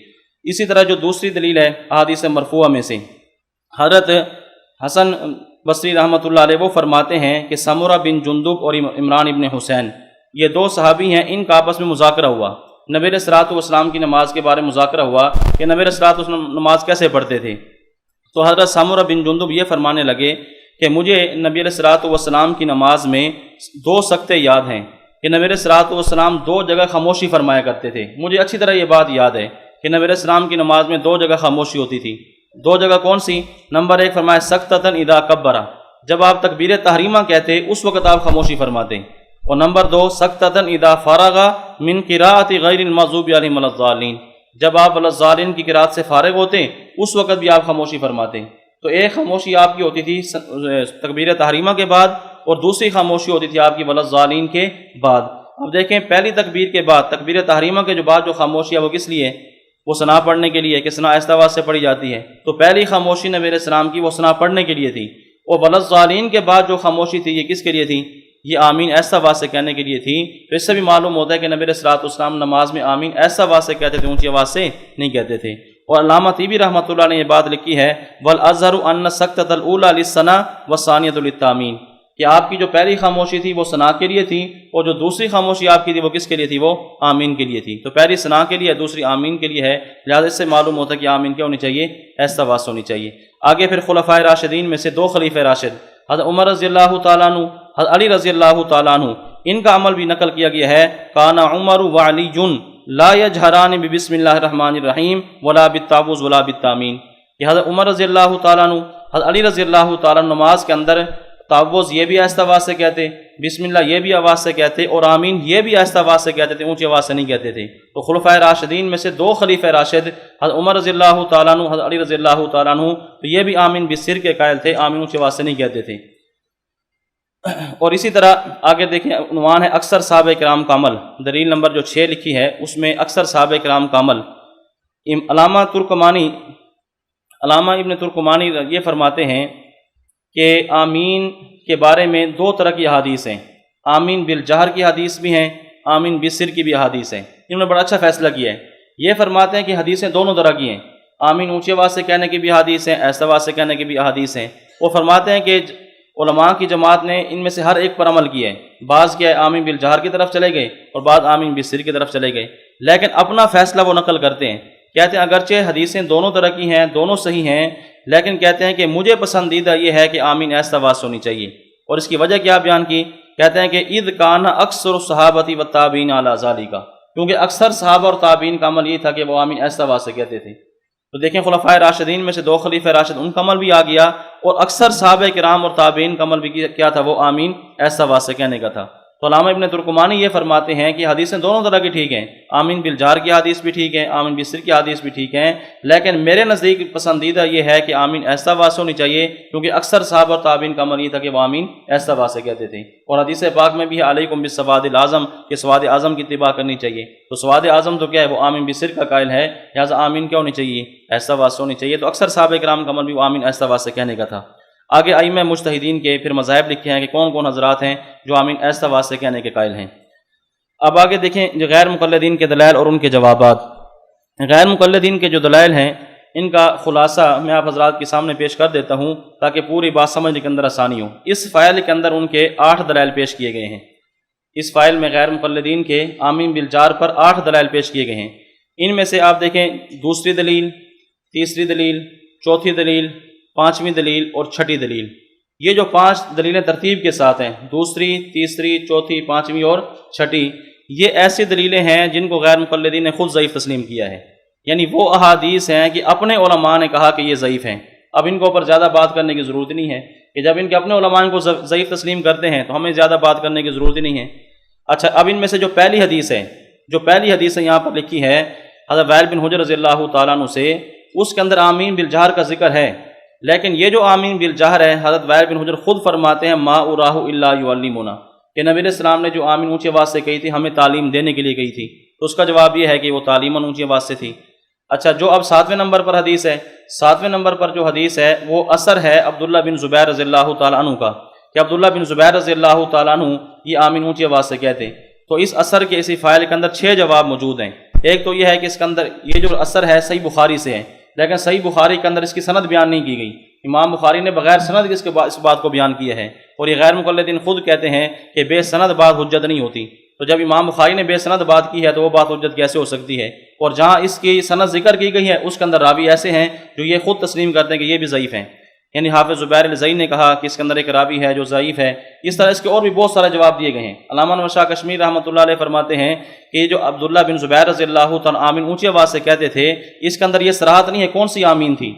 اسی طرح جو دوسری دلیل ہے احادیث مرفوعہ میں سے، حضرت حسن بصری رحمۃ اللہ علیہ وہ فرماتے ہیں کہ سمرہ بن جندب اور عمران ابن حسین یہ دو صحابی ہیں، ان کا آپس میں مذاکرہ ہوا، نبی علیہ الصلوۃ والسلام کی نماز کے بارے میں مذاکرہ ہوا کہ نبی علیہ الصلوۃ والسلام نماز کیسے پڑھتے تھے۔ تو حضرت سمرہ بن جندب یہ فرمانے لگے کہ مجھے نبی علیہ الصلوۃ والسلام کی نماز میں دو سکتے یاد ہیں کہ نبی علیہ الصلوۃ والسلام دو جگہ خاموشی فرمایا کرتے تھے۔ مجھے اچھی طرح یہ بات یاد ہے کہ نبی علیہ السلام کی نماز میں دو جگہ خاموشی ہوتی تھی۔ دو جگہ کون سی؟ نمبر ایک فرمایا سکتتاً اذا کبرا، جب آپ تکبیر تحریمہ کہتے اس وقت آپ خاموشی فرماتے. اور نمبر 2 سکتۃ اذا فرغ من قراءۃ غیر المغضوب علیہم ولا الضالین، جب آپ ولا الضالین کی قراءت سے فارغ ہوتے اس وقت بھی آپ خاموشی فرماتے. تو ایک خاموشی آپ کی ہوتی تھی تکبیر تحریمہ کے بعد، اور دوسری خاموشی ہوتی تھی آپ کی ولا الضالین کے بعد. اب دیکھیں پہلی تکبیر کے بعد تکبیر تحریمہ کے بعد جو خاموشی ہے وہ کس لیے؟ وہ ثنا پڑھنے کے لیے کہ ثنا آہستہ آواز سے پڑھی جاتی ہے. تو پہلی خاموشی نبی علیہ السلام کی وہ ثنا پڑھنے کے لیے تھی، اور ولا الضالین کے بعد جو خاموشی تھی یہ کس کے لیے تھی؟ یہ آمین ایسا آواز سے کہنے کے لیے تھی. تو اس سے بھی معلوم ہوتا ہے کہ نبی علیہ الصلوۃ والسلام نماز میں آمین ایسا آواز سے کہتے تھے، اونچی آواز سے نہیں کہتے تھے. اور علامہ طیبی رحمۃ اللہ نے یہ بات لکھی ہے وَالْأَظْهَرُ أَنَّ السَّكْتَةَ الْأُولَىٰ لِلثَّنَاءِ وَالثَّانِيَةُ لِلتَّأْمِينِ، کہ آپ کی جو پہلی خاموشی تھی وہ ثنا کے لیے تھی، اور جو دوسری خاموشی آپ کی تھی وہ کس کے لیے تھی؟ وہ آمین کے لیے تھی. تو پہلی ثنا کے لیے، دوسری آمین کے لیے ہے. لہٰذا اس سے معلوم ہوتا ہے کہ آمین کیا ہونی چاہیے؟ ایسا آواز ہونی چاہیے. آگے پھر خلفائے راشدین میں سے 2 خلیفہ راشد حضرت عمر رضی اللہ تعالیٰ عنہ، حضرت علی رضی اللہ تعالیٰ عنہ، ان کا عمل بھی نقل کیا گیا ہے. کانا عمر وعلی لا یجہران بسم اللہ الرحمن الرحیم ولا بالتعوذ ولا بالتامین، کہ حضرت عمر رضی اللہ تعالیٰ عنہ، حضرت علی رضی اللہ تعالیٰ عنہ نماز کے اندر تعوذ یہ بھی آہستہ آواز سے کہتے، بسم اللہ یہ بھی آواز سے کہتے، اور آمین یہ بھی آہستہ آواز سے کہتے تھے، اونچی آواز سے نہیں کہتے تھے. تو خلفائے راشدین میں سے 2 خلیفہ راشد حضرت عمر رضی اللہ تعالیٰ عنہ، حضرت علی رضی اللہ تعالیٰ عنہ، تو یہ بھی آمین بالسر کے قائل تھے، آمین اونچی آواز سے نہیں کہتے تھے. اور اسی طرح آگے دیکھیں عنوان ہے اکثر صحابہ کرام کا عمل. دلیل نمبر جو 6 لکھی ہے اس میں اکثر صحابہ کرام کا عمل. علامہ ابن ترکمانی یہ فرماتے ہیں کہ آمین کے بارے میں 2 طرح کی احادیث ہیں. آمین بالجہر کی حدیث بھی ہیں، آمین بالسر کی بھی احادیث ہیں. انہوں نے بڑا اچھا فیصلہ کیا ہے. یہ فرماتے ہیں کہ حدیثیں دونوں طرح کی ہیں، آمین اونچی آواز سے کہنے کی بھی احادیث ہیں، آہستہ آواز سے کہنے کی بھی احادیث ہیں. وہ فرماتے ہیں کہ علماء کی جماعت نے ان میں سے ہر ایک پر عمل کیا ہے. بعض کیا ہے آمین بالجہر کی طرف چلے گئے، اور بعض آمین بالسر کی طرف چلے گئے. لیکن اپنا فیصلہ وہ نقل کرتے ہیں، کہتے ہیں اگرچہ حدیثیں دونوں طرح کی ہیں، دونوں صحیح ہیں، لیکن کہتے ہیں کہ مجھے پسندیدہ یہ ہے کہ آمین آہستہ آواز ہونی چاہیے. اور اس کی وجہ کیا بیان کی؟ کہتے ہیں کہ اذ کان اکثر الصحابۃ والتابعین علی ذالک، کیونکہ اکثر صحابہ اور تابعین کا عمل یہ تھا کہ وہ آمین آہستہ آواز سے کہتے تھے. تو دیکھیں خلفائے راشدین میں سے 2 خلیفہ راشد ان کا عمل بھی آ گیا، اور اکثر صحابہ کرام اور تابعین کا عمل بھی کیا تھا؟ وہ آمین ایسا آواز سے کہنے کا تھا. تو علامہ ابن ترکمانی یہ فرماتے ہیں کہ حدیثیں دونوں طرح کی ٹھیک ہیں، آمین بالجہر کی حدیث بھی ٹھیک ہے، آمین بالسر کی حدیث بھی ٹھیک ہیں، لیکن میرے نزدیک پسندیدہ یہ ہے کہ آمین ایسا آواز ہونی چاہیے، کیونکہ اکثر صحابہ اور تابعین کا عمل یہ تھا کہ وہ آمین ایسا آواز سے کہتے تھے. اور حدیث پاک میں بھی علیکم بالسواد الاعظم کہ سواد اعظم کی اتباع کرنی چاہیے. تو سواد اعظم تو کیا ہے؟ وہ آمین بالسر کا قائل ہے، لہٰذا آمین کیا ہونی چاہیے؟ ایسا آواز ہونی چاہیے. تو اکثر صحابہ کرام کا عمل بھی وہ آمین ایسا آواز سے کہنے کا تھا. آگے ائمہ مجتہدین کے پھر مذاہب لکھے ہیں کہ کون کون حضرات ہیں جو آمین ایسا آواز سے کہنے کے قائل ہیں. اب آگے دیکھیں جو غیر مقلدین کے دلائل اور ان کے جوابات. غیر مقلدین کے جو دلائل ہیں ان کا خلاصہ میں آپ حضرات کے سامنے پیش کر دیتا ہوں تاکہ پوری بات سمجھنے کے اندر آسانی ہو. اس فائل کے اندر ان کے 8 دلائل پیش کیے گئے ہیں. اس فائل میں غیر مقلدین کے آمین بالجہر پر 8 دلائل پیش کیے گئے ہیں. ان میں سے آپ دیکھیں دوسری دلیل، تیسری دلیل، چوتھی دلیل، 5ویں دلیل اور 6ٹھی دلیل. یہ جو 5 دلیلیں ترتیب کے ساتھ ہیں، دوسری، تیسری، چوتھی، 5ویں اور 6ٹھی، یہ ایسی دلیلیں ہیں جن کو غیر مقلدین نے خود ضعیف تسلیم کیا ہے. یعنی وہ احادیث ہیں کہ اپنے علماء نے کہا کہ یہ ضعیف ہیں. اب ان کے اوپر زیادہ بات کرنے کی ضرورت نہیں ہے کہ جب ان کے اپنے علماء ان کو ضعیف تسلیم کرتے ہیں تو ہمیں زیادہ بات کرنے کی ضرورت ہی نہیں ہے. اچھا، اب ان میں سے جو پہلی حدیث ہے یہاں پر لکھی ہے حضرت وائل بن حجر رضی اللہ تعالیٰ عنہ سے، اس کے اندر آمین بالجہر کا ذکر ہے. لیکن یہ جو آمین بالجہر ہے حضرت وائل بن حجر خود فرماتے ہیں ما اراہ الا یعلمنا، کہ نبی علیہ السلام نے جو آمین اونچی آواز سے کہی تھی ہمیں تعلیم دینے کے لیے کہی تھی. تو اس کا جواب یہ ہے کہ وہ تعلیماً اونچی آواز سے تھی. اچھا، جو اب 7ویں نمبر پر حدیث ہے، 7ویں نمبر پر جو حدیث ہے وہ اثر ہے عبداللہ بن زبیر رضی اللہ تعالیٰ عنہ کا، کہ عبداللہ بن زبیر رضی اللہ تعالیٰ عنہ یہ آمین اونچی آواز سے کہتے. تو اس اثر کے اسی فائل کے اندر 6 جواب موجود ہیں. ایک تو یہ ہے کہ اس کے اندر یہ جو اثر ہے صحیح بخاری سے ہے، لیکن صحیح بخاری کے اندر اس کی سند بیان نہیں کی گئی. امام بخاری نے بغیر سند اس بات کو بیان کیا ہے، اور یہ غیر مقلدین خود کہتے ہیں کہ بے سند بات حجت نہیں ہوتی. تو جب امام بخاری نے بے سند بات کی ہے تو وہ بات حجت کیسے ہو سکتی ہے؟ اور جہاں اس کی سند ذکر کی گئی ہے اس کے اندر راوی ایسے ہیں جو یہ خود تسلیم کرتے ہیں کہ یہ بھی ضعیف ہیں. یعنی حافظ زبیر الزئی نے کہا کہ اس کے اندر ایک راوی ہے جو ضعیف ہے. اس طرح اس کے اور بھی بہت سارے جواب دیے گئے ہیں. علامہ نواز شاہ کشمیر رحمۃ اللہ علیہ فرماتے ہیں کہ یہ جو عبداللہ بن زبیر رضی اللہ تعالیٰ آمین اونچی آواز سے کہتے تھے، اس کے اندر یہ صراحت نہیں ہے کون سی آمین تھی.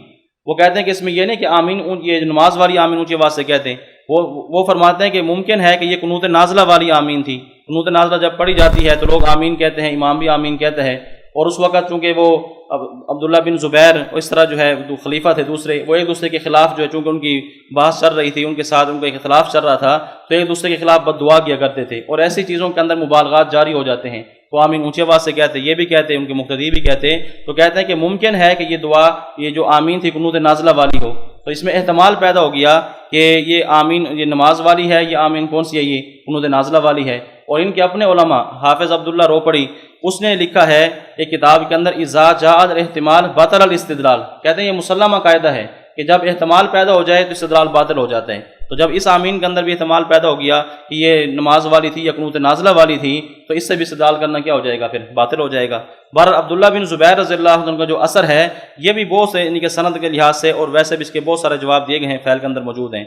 وہ کہتے ہیں کہ اس میں یہ نہیں کہ آمین یہ نماز والی آمین اونچی آواز سے کہتے ہیں، وہ فرماتے ہیں کہ ممکن ہے کہ یہ قنوت نازلہ والی آمین تھی۔ قنوت نازلہ جب پڑھی جاتی ہے تو لوگ آمین کہتے ہیں، امام بھی آمین کہتے ہیں، اور اس وقت چونکہ وہ عبداللہ بن زبیر اس طرح جو ہے خلیفہ تھے دوسرے، وہ ایک دوسرے کے خلاف جو ہے چونکہ ان کی بحث چل رہی تھی، ان کے ساتھ ان کا اختلاف چل رہا تھا، تو ایک دوسرے کے خلاف بد دعا کیا کرتے تھے، اور ایسی چیزوں کے اندر مبالغات جاری ہو جاتے ہیں، تو آمین اونچی آواز سے کہتے ہیں، یہ بھی کہتے ہیں، ان کے مقتدی بھی کہتے ہیں، تو کہتے ہیں کہ ممکن ہے کہ یہ دعا یہ جو آمین تھی قنوت نازلہ والی ہو۔ تو اس میں احتمال پیدا ہو گیا کہ یہ آمین یہ نماز والی ہے، یہ آمین کون سی ہے، یہ قنوت نازلہ والی ہے۔ اور ان کے اپنے علماء حافظ عبداللہ روپڑی اس نے لکھا ہے ایک کتاب کے اندر اذا جاء الاحتمال بطل الاستدلال، کہتے ہیں یہ مسلمہ قاعدہ ہے کہ جب احتمال پیدا ہو جائے تو استدلال باطل ہو جاتا ہے۔ تو جب اس آمین کے اندر بھی احتمال پیدا ہو گیا کہ یہ نماز والی تھی یا قنوت نازلہ والی تھی، تو اس سے بھی استدلال کرنا کیا ہو جائے گا، پھر باطل ہو جائے گا۔ بہرحال عبداللہ بن زبیر رضی اللہ عنہ کا جو اثر ہے یہ بھی بہت سے ان کے سند کے لحاظ سے، اور ویسے بھی اس کے بہت سارے جواب دیے گئے ہیں، فیل کے اندر موجود ہیں۔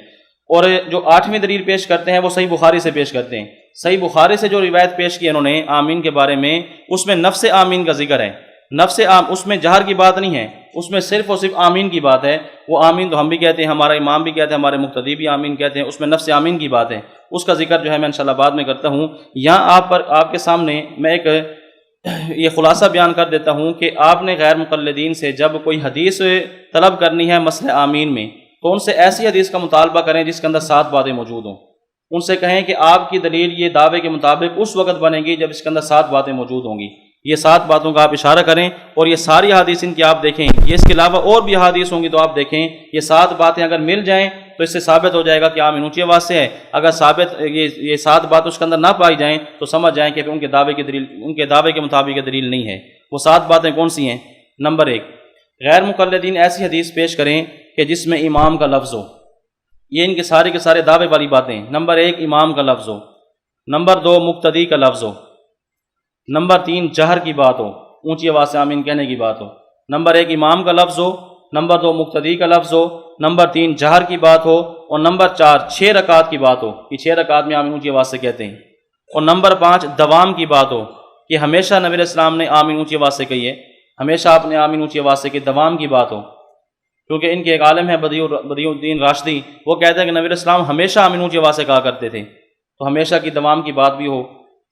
اور جو 8ویں دلیل پیش کرتے ہیں وہ صحیح بخاری سے پیش کرتے ہیں۔ صحیح بخاری سے جو روایت پیش کی انہوں نے آمین کے بارے میں، اس میں نفس آمین کا ذکر ہے، نفس اس میں جہر کی بات نہیں ہے، اس میں صرف اور صرف آمین کی بات ہے۔ وہ آمین تو ہم بھی کہتے ہیں، ہمارا امام بھی کہتے ہیں، ہمارے مقتدی بھی آمین کہتے ہیں، اس میں نفس آمین کی بات ہے، اس کا ذکر جو ہے میں انشاءاللہ بعد میں کرتا ہوں۔ یہاں آپ کے سامنے میں ایک یہ خلاصہ بیان کر دیتا ہوں کہ آپ نے غیر مقلدین سے جب کوئی حدیث طلب کرنی ہے مسئلہ آمین میں، تو ان سے ایسی حدیث کا مطالبہ کریں جس کے اندر 7 باتیں موجود ہوں۔ ان سے کہیں کہ آپ کی دلیل یہ دعوے کے مطابق اس وقت بنے گی جب اس کے اندر 7 باتیں موجود ہوں گی۔ یہ 7 باتوں کا آپ اشارہ کریں، اور یہ ساری احادیث ان کی آپ دیکھیں، یہ اس کے علاوہ اور بھی احادیث ہوں گی تو آپ دیکھیں، یہ 7 باتیں اگر مل جائیں تو اس سے ثابت ہو جائے گا کہ آمین اونچی آواز سے ہے۔ اگر ثابت یہ 7 بات اس کے اندر نہ پائی جائیں تو سمجھ جائیں کہ ان کے دعوے کے مطابق یہ دلیل نہیں ہے۔ وہ 7 باتیں کون سی ہیں؟ نمبر 1، غیر مقلدین ایسی حدیث پیش کریں کہ جس میں امام کا لفظ ہو۔ یہ ان کے سارے دعوے والی باتیں۔ نمبر 1 امام کا لفظ ہو، نمبر 2 مقتدی کا لفظ ہو، نمبر 3 جہر کی بات ہو، اونچی آواز سے آمین کہنے کی بات ہو۔ نمبر 1 امام کا لفظ ہو، نمبر 2 مقتدی کا لفظ ہو، نمبر 3 جہر کی بات ہو، اور نمبر 4 6 رکعات کی بات ہو کہ 6 رکعات میں آمین اونچی آواز سے کہتے ہیں، اور نمبر 5 دوام کی بات ہو کہ ہمیشہ نبی علیہ السلام نے آمین اونچی آواز سے کہی ہے، ہمیشہ آپ نے آمین اونچی آواز سے کہ دوام کی بات ہو۔ کیونکہ ان کے ایک عالم ہے بدیع الدین راشدی، وہ کہتے ہیں کہ نبی علیہ السلام ہمیشہ آمین اونچی آواز سے کہا کرتے تھے، تو ہمیشہ کی دوام کی بات بھی ہو۔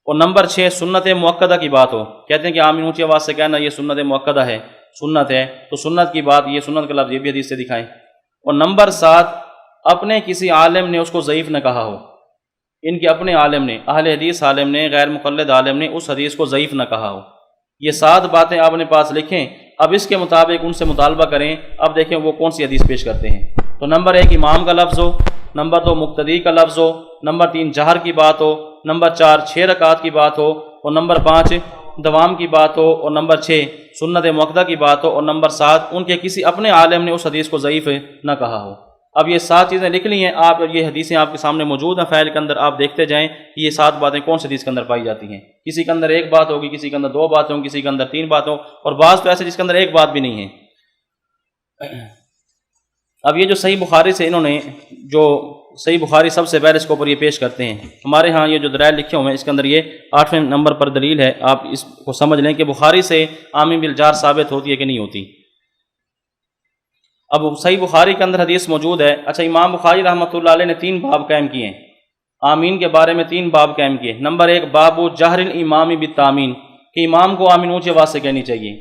اور نمبر 6 سنت مؤکدہ کی بات ہو، کہتے ہیں کہ آمین اونچی آواز سے کہنا یہ سنت مؤکدہ ہے، سنت ہے، تو سنت کی بات، یہ سنت کا لفظ یہ بھی حدیث سے دکھائیں۔ اور نمبر 7 اپنے کسی عالم نے اس کو ضعیف نہ کہا ہو، ان کے اپنے عالم نے، اہل حدیث عالم نے، غیر مقلد عالم نے اس حدیث کو ضعیف نہ کہا ہو۔ یہ 7 باتیں آپ نے پاس لکھیں، اب اس کے مطابق ان سے مطالبہ کریں۔ اب دیکھیں وہ کون سی حدیث پیش کرتے ہیں۔ تو نمبر 1 امام کا لفظ ہو، نمبر 2 مقتدی کا لفظ ہو، نمبر 3 جہر کی بات ہو، نمبر 4 6 رکعات کی بات ہو، اور نمبر 5 دوام کی بات ہو، اور نمبر 6 سنت مؤکدہ کی بات ہو، اور نمبر 7 ان کے کسی اپنے عالم نے اس حدیث کو ضعیف نہ کہا ہو۔ اب یہ 7 چیزیں لکھ لی ہیں آپ، یہ حدیثیں آپ کے سامنے موجود ہیں فائل کے اندر، آپ دیکھتے جائیں کہ یہ 7 باتیں کون سی حدیث کے اندر پائی جاتی ہیں۔ کسی کے اندر 1 بات ہوگی، کسی کے اندر 2 باتیں ہوں، کسی کے اندر 3 باتیں ہوں، اور بعض تو ایسے جس کے اندر 1 بات بھی نہیں ہے۔ اب یہ جو صحیح بخاری سے انہوں نے جو صحیح بخاری سب سے پہلے اس کے اوپر یہ پیش کرتے ہیں، ہمارے ہاں یہ جو دلائل لکھے ہوئے ہیں اس کے اندر یہ 8ویں نمبر پر دلیل ہے، آپ اس کو سمجھ لیں کہ بخاری سے آمین بالجار ثابت ہوتی ہے کہ نہیں ہوتی۔ اب صحیح بخاری کے اندر حدیث موجود ہے۔ اچھا، امام بخاری رحمۃ اللہ علیہ نے 3 باب قائم کیے ہیں آمین کے بارے میں، 3 باب قائم کیے۔ نمبر 1 باب جہر الامام بالتامین، کہ امام کو آمین اونچی آواز سے کہنی چاہیے۔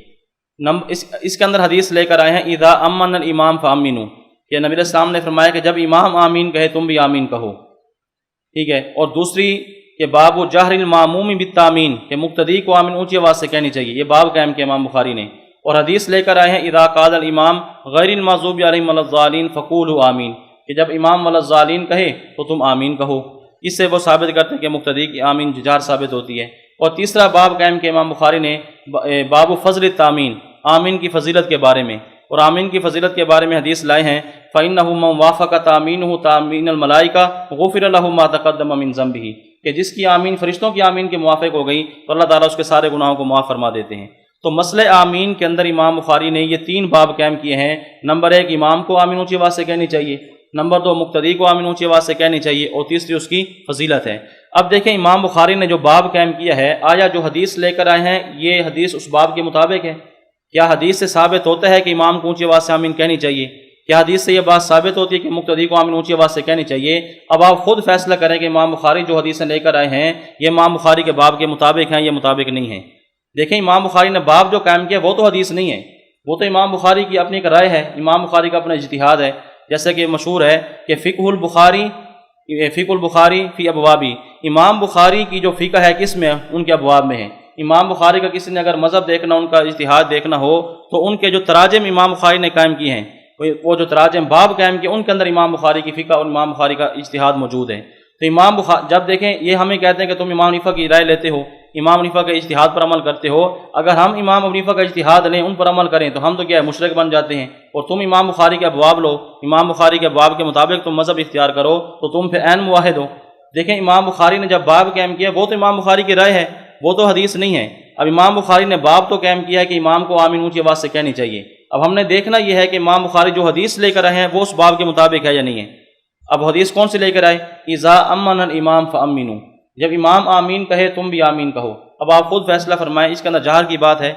اس کے اندر حدیث لے کر آئے ہیں اذا امن الامام فامنوا، کہ نبی علیہ السلام نے فرمایا کہ جب امام آمین کہے تم بھی آمین کہو، ٹھیک ہے۔ اور دوسری کہ باب جہر الماموم بالتامین، کہ مقتدی کو آمین اونچی آواز سے کہنی چاہیے، یہ باب قائم کیا امام بخاری نے۔ اور حدیث لے کر آئے ہیں اذا قال الامام غیر المغضوب علیہم ولا الضالین فقولوا آمین، کہ جب امام ولا الضالین کہے تو تم آمین کہو۔ اس سے وہ ثابت کرتے ہیں کہ مقتدی کی آمین جہر ثابت ہوتی ہے۔ اور تیسرا باب قائم کیا امام بخاری نے باب فضل التامین، آمین کی فضیلت کے بارے میں۔ اور آمین کی فضیلت کے بارے میں حدیث لائے ہیں فَإِنَّهُ مَنْ وَافَقَ تَأْمِينُهُ تَأْمِينَ الْمَلَائِكَةِ غُفِرَ لَهُ مَا تَقَدَّمَ مِنْ ذَنْبِهِ، کہ جس کی آمین فرشتوں کی آمین کے موافق ہو گئی تو اللہ تعالیٰ اس کے سارے گناہوں کو معاف فرما دیتے ہیں۔ تو مسئلہ آمین کے اندر امام بخاری نے یہ 3 باب قائم کیے ہیں۔ نمبر 1 امام کو آمین اونچی آواز سے کہنی چاہیے، نمبر 2 مقتدی کو آمین اونچی آواز سے کہنی چاہیے، اور تیسری اس کی فضیلت ہے۔ اب دیکھیں امام بخاری نے جو باب قائم کیا ہے، آیا جو حدیث لے کر آئے ہیں یہ حدیث اس باب کے مطابق ہے؟ کیا حدیث سے ثابت ہوتا ہے کہ امام کو اونچی آواز سے آمین کہنی چاہیے؟ کیا حدیث سے یہ بات ثابت ہوتی ہے کہ مقتدی کو آمین اونچی آواز سے کہنی چاہیے؟ اب آپ خود فیصلہ کریں کہ امام بخاری جو حدیثیں لے کر آئے ہیں یہ امام بخاری کے باب کے مطابق ہیں یا مطابق نہیں ہیں۔ دیکھیں امام بخاری نے باب جو قائم کیا وہ تو حدیث نہیں ہے، وہ تو امام بخاری کی اپنی ایک رائے ہے، امام بخاری کا اپنا اجتہاد ہے۔ جیسے کہ مشہور ہے کہ فقہ البخاری فی ابوابی، امام بخاری کی جو فقہ ہے کس میں؟ ان کے ابواب میں ہے۔ امام بخاری کا کسی نے اگر مذہب دیکھنا، ان کا اجتہاد دیکھنا ہو تو ان کے جو تراجم امام بخاری نے قائم کیے ہیں، وہ جو تراجم باب قائم کیے ان کے اندر امام بخاری کی فقہ اور امام بخاری کا اجتہاد موجود ہے۔ تو امام بخاری جب دیکھیں یہ ہمیں کہتے ہیں کہ تم امام حنیفہ کی رائے لیتے ہو، امام حنیفہ کے اجتہاد پر عمل کرتے ہو، اگر ہم امام حنیفہ کا اجتہاد لیں ان پر عمل کریں تو ہم تو کیا ہے مشرک بن جاتے ہیں، اور تم امام بخاری کے ابواب لو، امام بخاری کے ابواب کے مطابق تم مذہب اختیار کرو تو تم پھر عین موحد ہو۔ دیکھیں امام بخاری نے جب باب قائم کیا وہ تو امام بخاری کی رائے ہے، وہ تو حدیث نہیں ہے۔ اب امام بخاری نے باب تو قائم کیا ہے کہ امام کو آمین اونچی آواز سے کہنی چاہیے، اب ہم نے دیکھنا یہ ہے کہ امام بخاری جو حدیث لے کر آئے ہیں وہ اس باب کے مطابق ہے یا نہیں ہے۔ اب حدیث کون سے لے کر آئے؟ اذا امن الامام فامنوا، جب امام آمین کہے تم بھی آمین کہو۔ اب آپ خود فیصلہ فرمائیں، اس کے اندر جہر کی بات ہے،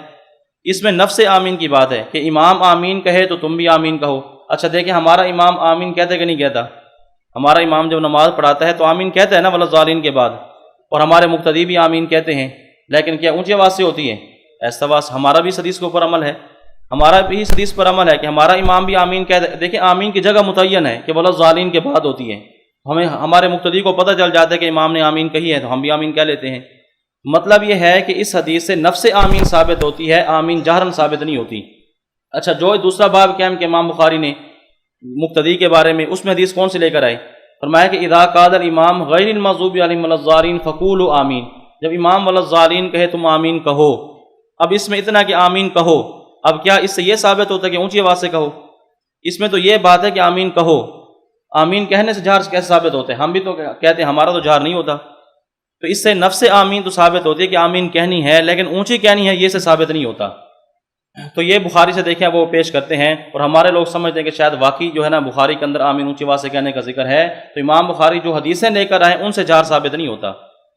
اس میں نفس آمین کی بات ہے کہ امام آمین کہے تو تم بھی آمین کہو۔ اچھا دیکھیں ہمارا امام آمین کہتا ہے کہ نہیں کہتا؟ ہمارا امام جب نماز پڑھاتا ہے تو آمین کہتا ہے نا وَلَضَّالِينَ کے بعد، اور ہمارے مقتدی بھی آمین کہتے ہیں، لیکن کیا اونچی آواز سے ہوتی ہے؟ ایسا آواز ہمارا بھی اس حدیث کے اوپر عمل ہے، ہمارا بھی اس حدیث پر عمل ہے کہ ہمارا امام بھی آمین کہتا ہے۔ دیکھیں آمین کی جگہ متعین ہے کہ وَلَضَّالِينَ کے بعد ہوتی ہے، ہمیں ہمارے مقتدی کو پتہ چل جاتا ہے کہ امام نے آمین کہی ہے تو ہم بھی آمین کہہ لیتے ہیں۔ مطلب یہ ہے کہ اس حدیث سے نفس آمین ثابت ہوتی ہے، آمین جہرن ثابت نہیں ہوتی۔ اچھا جو دوسرا باب قائم کہ امام بخاری نے مقتدی کے بارے میں، اس میں حدیث کون سے لے کر آئے؟ فرمایا کہ اذا قال الامام غیر المغضوب علیہم ولا الضالین فقولوا آمین، جب امام ولا الضالین کہے تم آمین کہو۔ اب اس میں اتنا کہ آمین کہو، اب کیا اس سے یہ ثابت ہوتا ہے کہ اونچی آواز سے کہو؟ اس میں تو یہ بات ہے کہ آمین کہو، آمین کہنے سے جہر کیسے ثابت ہوتے ہیں؟ ہم بھی تو کہتے ہیں، ہمارا تو جہر نہیں ہوتا۔ تو اس سے نفس آمین تو ثابت ہوتی ہے کہ آمین کہنی ہے، لیکن اونچی کہنی ہے یہ سے ثابت نہیں ہوتا۔ تو یہ بخاری سے دیکھیں وہ پیش کرتے ہیں، اور ہمارے لوگ سمجھتے ہیں کہ شاید واقعی جو ہے نا بخاری کے اندر آمین اونچی آواز سے کہنے کا ذکر ہے، تو امام بخاری جو حدیثیں لے کر آئے ان سے جہر ثابت نہیں ہوتا۔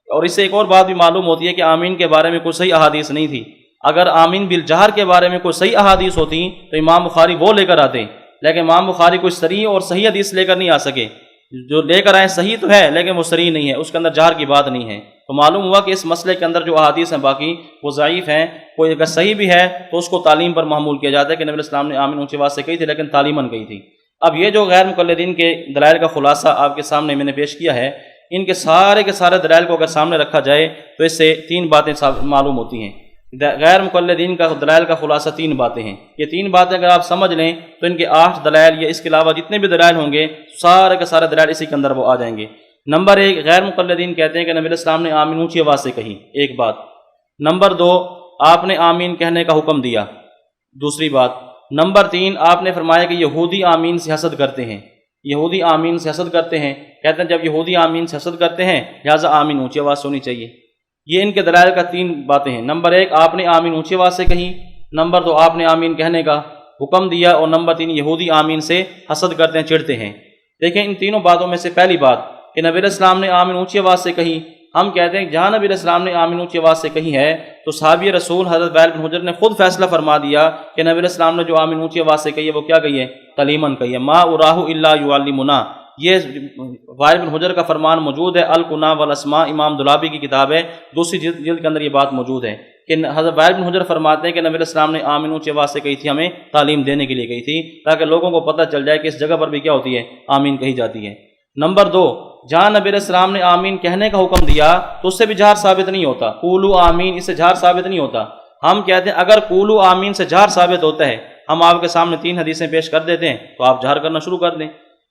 اور اس سے ایک اور بات بھی معلوم ہوتی ہے کہ آمین کے بارے میں کوئی صحیح احادیث نہیں تھی۔ اگر آمین بالجہر کے بارے میں کوئی صحیح احادیث ہوتی تو امام بخاری وہ لے کر آتے، لیکن امام بخاری کوئی صریح اور صحیح حدیث لے کر نہیں آ سکے۔ جو لے کر آئے صحیح تو ہے لیکن وہ صریح نہیں ہے، اس کے اندر جہر کی بات نہیں ہے۔ تو معلوم ہوا کہ اس مسئلے کے اندر جو احادیث ہیں باقی وہ ضعیف ہیں، کوئی اگر صحیح بھی ہے تو اس کو تعلیم پر محمول کیا جاتا ہے کہ نبی علیہ السلام نے آمین اونچی آواز سے کہی تھی لیکن تعلیماً کہی تھی۔ اب یہ جو غیر مقلدین کے دلائل کا خلاصہ آپ کے سامنے میں نے پیش کیا ہے، ان کے سارے دلائل کو اگر سامنے رکھا جائے تو اس سے تین باتیں معلوم ہوتی ہیں۔ غیر مقلدین کا دلائل کا خلاصہ تین باتیں ہیں، یہ تین باتیں اگر آپ سمجھ لیں تو ان کے 8 دلائل یا اس کے علاوہ جتنے بھی دلائل ہوں گے سارے کے سارے دلائل اسی کے اندر وہ آ جائیں گے۔ نمبر 1، غیر مقلدین کہتے ہیں کہ نبی علیہ السلام نے آمین اونچی آواز سے کہی، ایک بات۔ نمبر 2، آپ نے آمین کہنے کا حکم دیا، دوسری بات۔ نمبر 3، آپ نے فرمایا کہ یہودی آمین سے حسد کرتے ہیں، یہودی آمین سے حسد کرتے ہیں، کہتے ہیں جب یہودی آمین سے حسد کرتے ہیں لہٰذا آمین اونچی آواز سے ہونی چاہیے۔ یہ ان کے دلائل کا 3 باتیں ہیں۔ نمبر 1، آپ نے آمین اونچی آواز سے کہی، نمبر 2، آپ نے آمین کہنے کا حکم دیا، اور نمبر 3، یہودی آمین سے حسد کرتے ہیں، چڑھتے ہیں۔ دیکھیں ان تینوں باتوں میں سے پہلی بات کہ نبی علیہ السلام نے آمین اونچی آواز سے کہی، ہم کہتے ہیں کہ جہاں نبی علیہ السلام نے آمین اونچی آواز سے کہی ہے تو صحابی رسول حضرت وائل بن حجر نے خود فیصلہ فرما دیا کہ نبی علیہ السلام نے جو آمین اونچی آواز سے کہی ہے وہ کیا کہی ہے؟ تعلیماً کہی ہے۔ ما اراہ الا یعلمنا، یہ وائل بن حجر کا فرمان موجود ہے، الکنا والاسماء، امام دولابی کی کتاب ہے، دوسری جلد کے اندر یہ بات موجود ہے کہ حضرت وائل بن حجر فرماتے ہیں کہ نبی علیہ السلام نے آمین اونچی آواز سے کہی تھی، ہمیں تعلیم دینے کے لیے کہی تھی تاکہ لوگوں کو پتہ چل جائے کہ اس جگہ پر بھی کیا ہوتی ہے؟ آمین کہی جاتی ہے۔ نمبر 2، جہاں نبی علیہ السلام نے آمین کہنے کا حکم دیا تو اس سے بھی جہر ثابت نہیں ہوتا، قولو آمین، اس سے جہر ثابت نہیں ہوتا۔ ہم کہتے ہیں اگر قولو آمین سے جہر ثابت ہوتا ہے، ہم آپ کے سامنے 3 حدیثیں پیش کر دیتے ہیں تو آپ جہر کرنا شروع کر دیں۔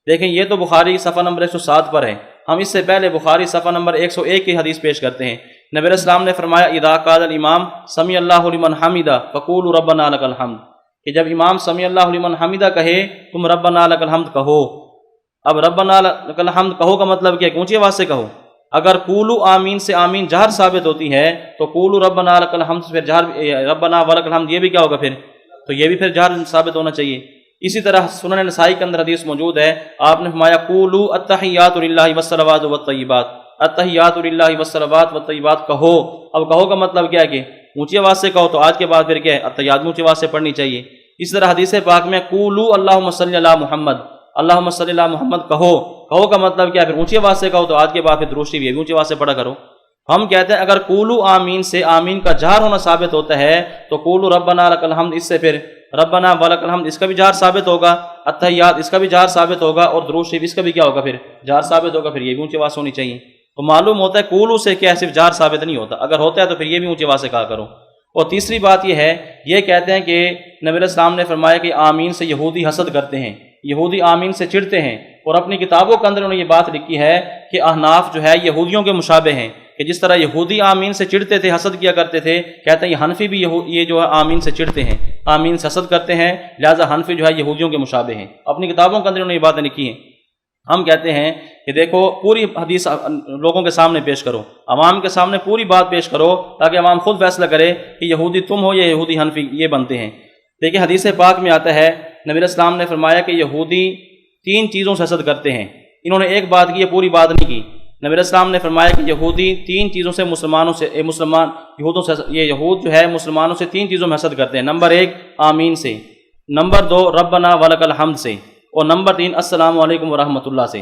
دیکھیں یہ تو بخاری صفحہ نمبر 107 پر ہے، ہم اس سے پہلے بخاری صفحہ نمبر 101 کی حدیث پیش کرتے ہیں۔ نبی علیہ السلام نے فرمایا اذا قال الامام سمع اللہ لمن حمدہ فقولوا ربنا لک الحمد، کہ جب امام سمع اللہ لمن حمدہ کہے تم ربنا لک الحمد کہو۔ اب ربنا لک الحمد کہو کا مطلب کیا ہے؟ اونچی آواز سے کہو۔ اگر قولو آمین سے آمین جہر ثابت ہوتی ہے تو قولو ربنا لک الحمد سے پھر جہر، ربنا ولک الحمد یہ بھی کیا ہوگا پھر؟ تو یہ بھی پھر جہر ثابت ہونا چاہیے۔ اسی طرح سنن نسائی کے اندر حدیث موجود ہے، آپ نے فرمایا قولو التحیات للہ والصلوات والطیبات، التحیات للہ والصلوات والطیبات کہو۔ اب کہو کا مطلب کیا ہے کہ اونچی آواز سے کہو، تو آج کے بعد پھر کیا ہے؟ التحیات اونچی آواز سے پڑھنی چاہیے۔ اس طرح حدیث پاک میں قولوا اللہم صلی علی محمد، اللہم صلی علی محمد کہو کا مطلب کیا؟ پھر اونچی آواز سے کہو، تو آج کے بعد پھر درود شریف بھی اونچی آواز سے پڑھا کرو۔ ہم کہتے ہیں اگر قولوا آمین سے آمین کا جہر ہونا ثابت ہوتا ہے تو قولوا ربنا لک الحمد، اس سے پھر ربنا ولک الحمد اس کا بھی جہر ثابت ہوگا، التحیات اس کا بھی جہر ثابت ہوگا، اور درود شریف اس کا بھی کیا ہوگا؟ پھر جہر ثابت ہوگا، پھر یہ بھی اونچی آواز ہونی چاہیے۔ تو معلوم ہوتا ہے قولوا سے کیا صرف جہر ثابت نہیں ہوتا، اگر ہوتا ہے تو پھر یہ بھی اونچی آواز سے کہا کرو۔ اور تیسری بات یہ ہے، یہ کہتے ہیں کہ نبی علیہ السلام نے فرمایا کہ آمین سے یہودی حسد کرتے ہیں، یہودی آمین سے چڑھتے ہیں، اور اپنی کتابوں کے اندر انہوں نے یہ بات لکھی ہے کہ احناف جو ہے یہودیوں کے مشابہ ہیں، کہ جس طرح یہودی آمین سے چڑھتے تھے، حسد کیا کرتے تھے، کہتے ہیں یہ حنفی بھی یہ جو ہے آمین سے چڑھتے ہیں، آمین سے حسد کرتے ہیں، لہٰذا حنفی جو ہے یہودیوں کے مشابہ ہیں۔ اپنی کتابوں کے اندر انہوں نے یہ باتیں لکھی ہیں۔ ہم کہتے ہیں کہ دیکھو پوری حدیث لوگوں کے سامنے پیش کرو، عوام کے سامنے پوری بات پیش کرو، تاکہ عوام خود فیصلہ کرے کہ یہودی تم ہو یا یہودی حنفی یہ بنتے ہیں۔ دیکھیں حدیث پاک میں آتا ہے، نبی علیہ السلام نے فرمایا کہ یہودی 3 چیزوں سے حسد کرتے ہیں۔ انہوں نے ایک بات کی ہے، پوری بات نہیں کی۔ نبی علیہ السلام نے فرمایا کہ یہودی 3 چیزوں سے یہود جو ہے مسلمانوں سے 3 چیزوں میں حسد کرتے ہیں۔ نمبر 1 آمین سے، نمبر 2 ربنا ولک الحمد سے، اور نمبر 3 السلام علیکم ورحمۃ اللہ سے۔